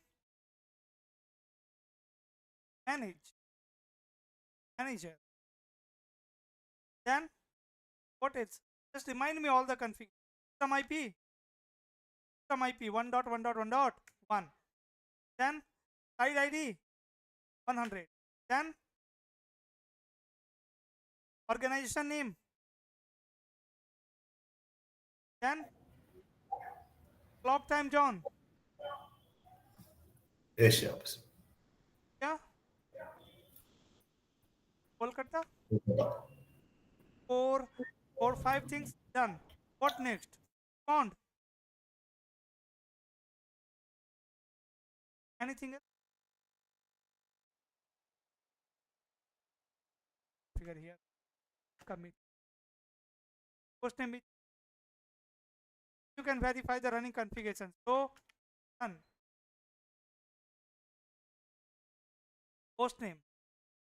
manage, manager. Then what is? Just remind me all the config. System IP, system IP 1.1.1.1. Then site ID 100. Then organization name. Then clock time zone. Asia Pacific. Yeah. Kolkata. Kolkata. Four, five things done. What next? Found. Anything else? Figure here. Commit. Post name. You can verify the running configuration. So done. Host name,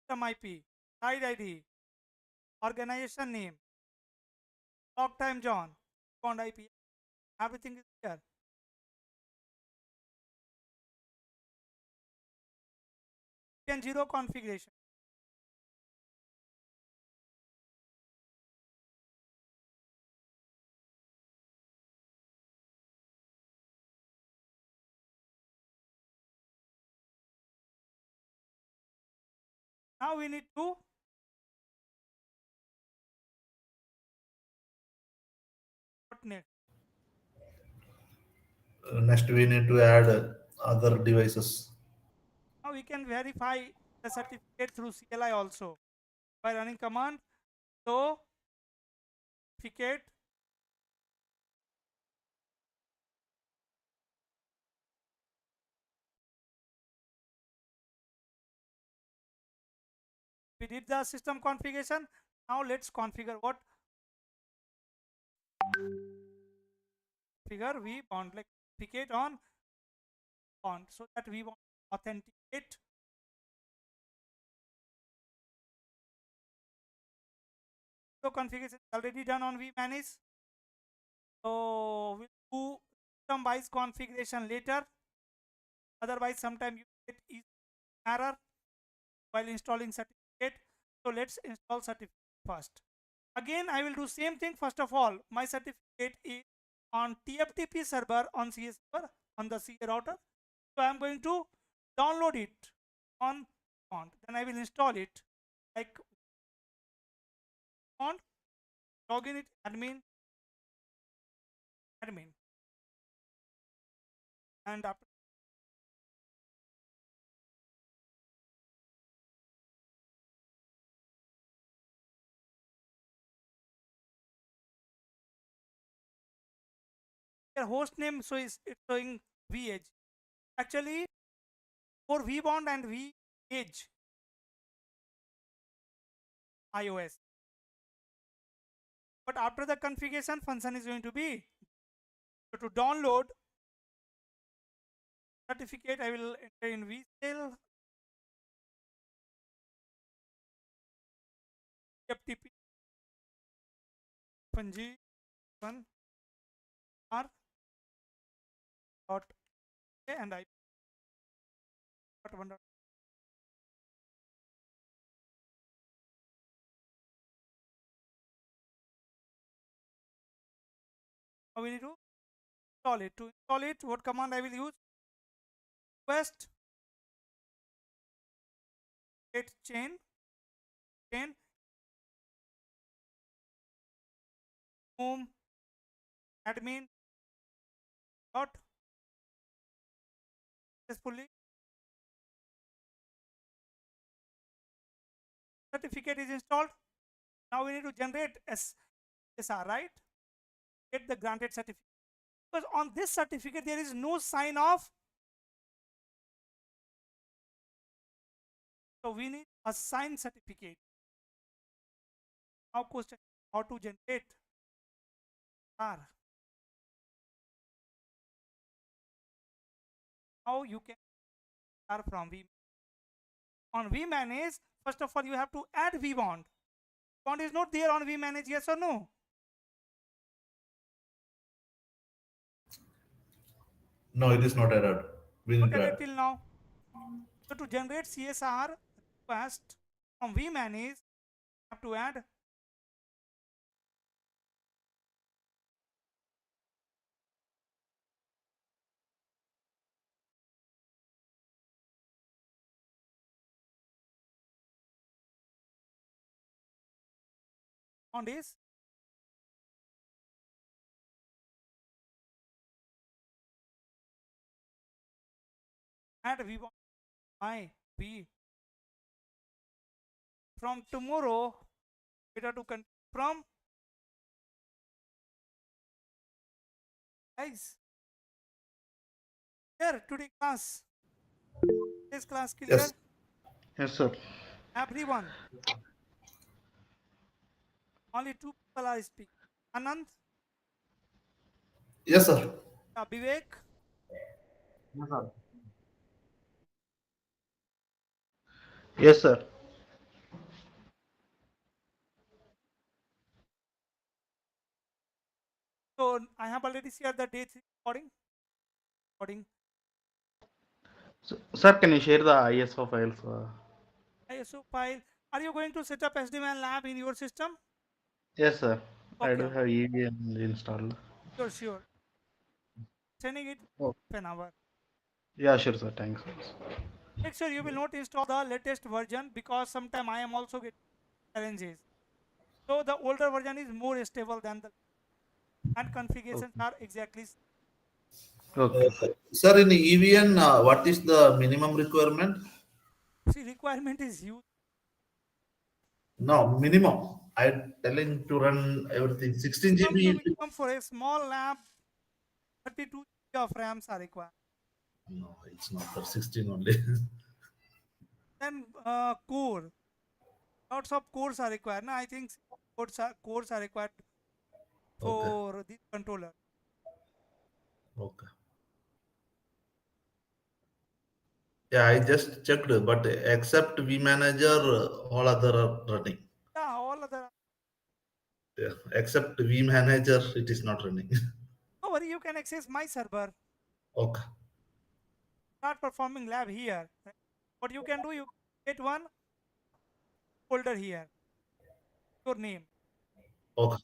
system IP, site ID, organization name, clock time zone, found IP. Everything is here. Can zero configuration. Now we need to what next? Next, we need to add other devices. Now we can verify the certificate through CLI also by running command. So certificate we did the system configuration. Now let's configure what figure we want, like certificate on so that we want authenticate. So configuration is already done on vmanage. So we'll do system wise configuration later. Otherwise, sometime you get error while installing certificate. So let's install certificate first. Again, I will do same thing. First of all, my certificate is on TFTP server on CS server on the CA router. So I am going to download it on font. Then I will install it like font, login it, admin, and after your host name, so it's showing VH. Actually, for vBond and VH iOS. But after the configuration, function is going to be so to download certificate. I will enter in vSale FTP G 1 R dot and I dot 1 dot. Now we need to install it. To install it, what command I will use? Request get chain home admin dot successfully certificate is installed. Now we need to generate SSR, right? Get the granted certificate. Because on this certificate there is no sign off. So we need a signed certificate. Now question, how to generate R? How you can R from V? On vManage, first of all you have to add vBond. Bond is not there on vManage, yes or no? No, it is not added. We need Not to added add. till now. So to generate CSR request from vManage, you have to add bond is add vBond my V. From tomorrow, data to continue from guys. Here today class. This class clear? Yes. Yes, sir. Everyone. Only two people are speaking. Anand, Yes, sir. Vivek. Yes, sir. Yes, sir. So I have already shared the day 3 recording. So, sir, can you share the ISO files? ISO file. Are you going to set up SD-WAN lab in your system? Yes, sir. I do Okay, have EVM installed. sure. Sending it Oh, an hour. yeah, sure, sir. Thanks. Make sure you will not install the latest version because sometime I am also getting challenges. So the older version is more stable than the and configurations Okay. are exactly. Okay. Sir, in EVN, what is the minimum requirement? See, requirement is huge. No, minimum. I'm telling to run everything. 16 Minimum to GB. minimum for a small lab, 32 GB of RAMs are required. No, it's not for 16 only. Then core, lots of cores are required. No, I think cores are required Okay. for the controller. Okay. Yeah, I just checked, but except vManager, all other are running. Yeah, all other. Yeah, except vManager, it is not running. No worry, you can access my server. Okay. Start performing lab here. What you can do, you get one folder here, your name. Okay.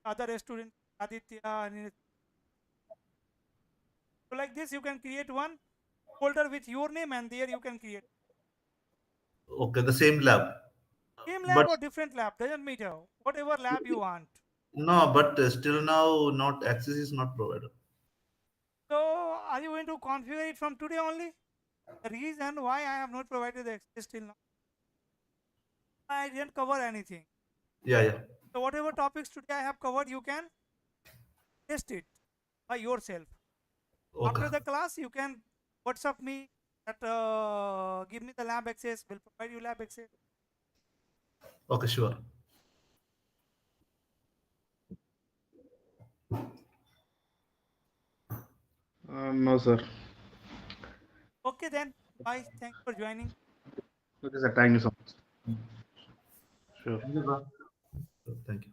Other student Aditya. So like this, you can create one folder with your name, and there you can create Okay, the same lab. same lab But or different lab, doesn't matter. Whatever lab you want. no, but still now not access is not provided. So are you going to configure it from today only? The reason why I have not provided the access till now, I didn't cover anything. Yeah, yeah. So whatever topics today I have covered, you can test it by yourself. Okay. After the class, you can WhatsApp me that give me the lab access. Will provide you lab access. Okay, sure. No, sir. Okay then. Bye. Thanks for joining. Okay, sir. Thank you so much. Sure. Thank you, sir. Thank you.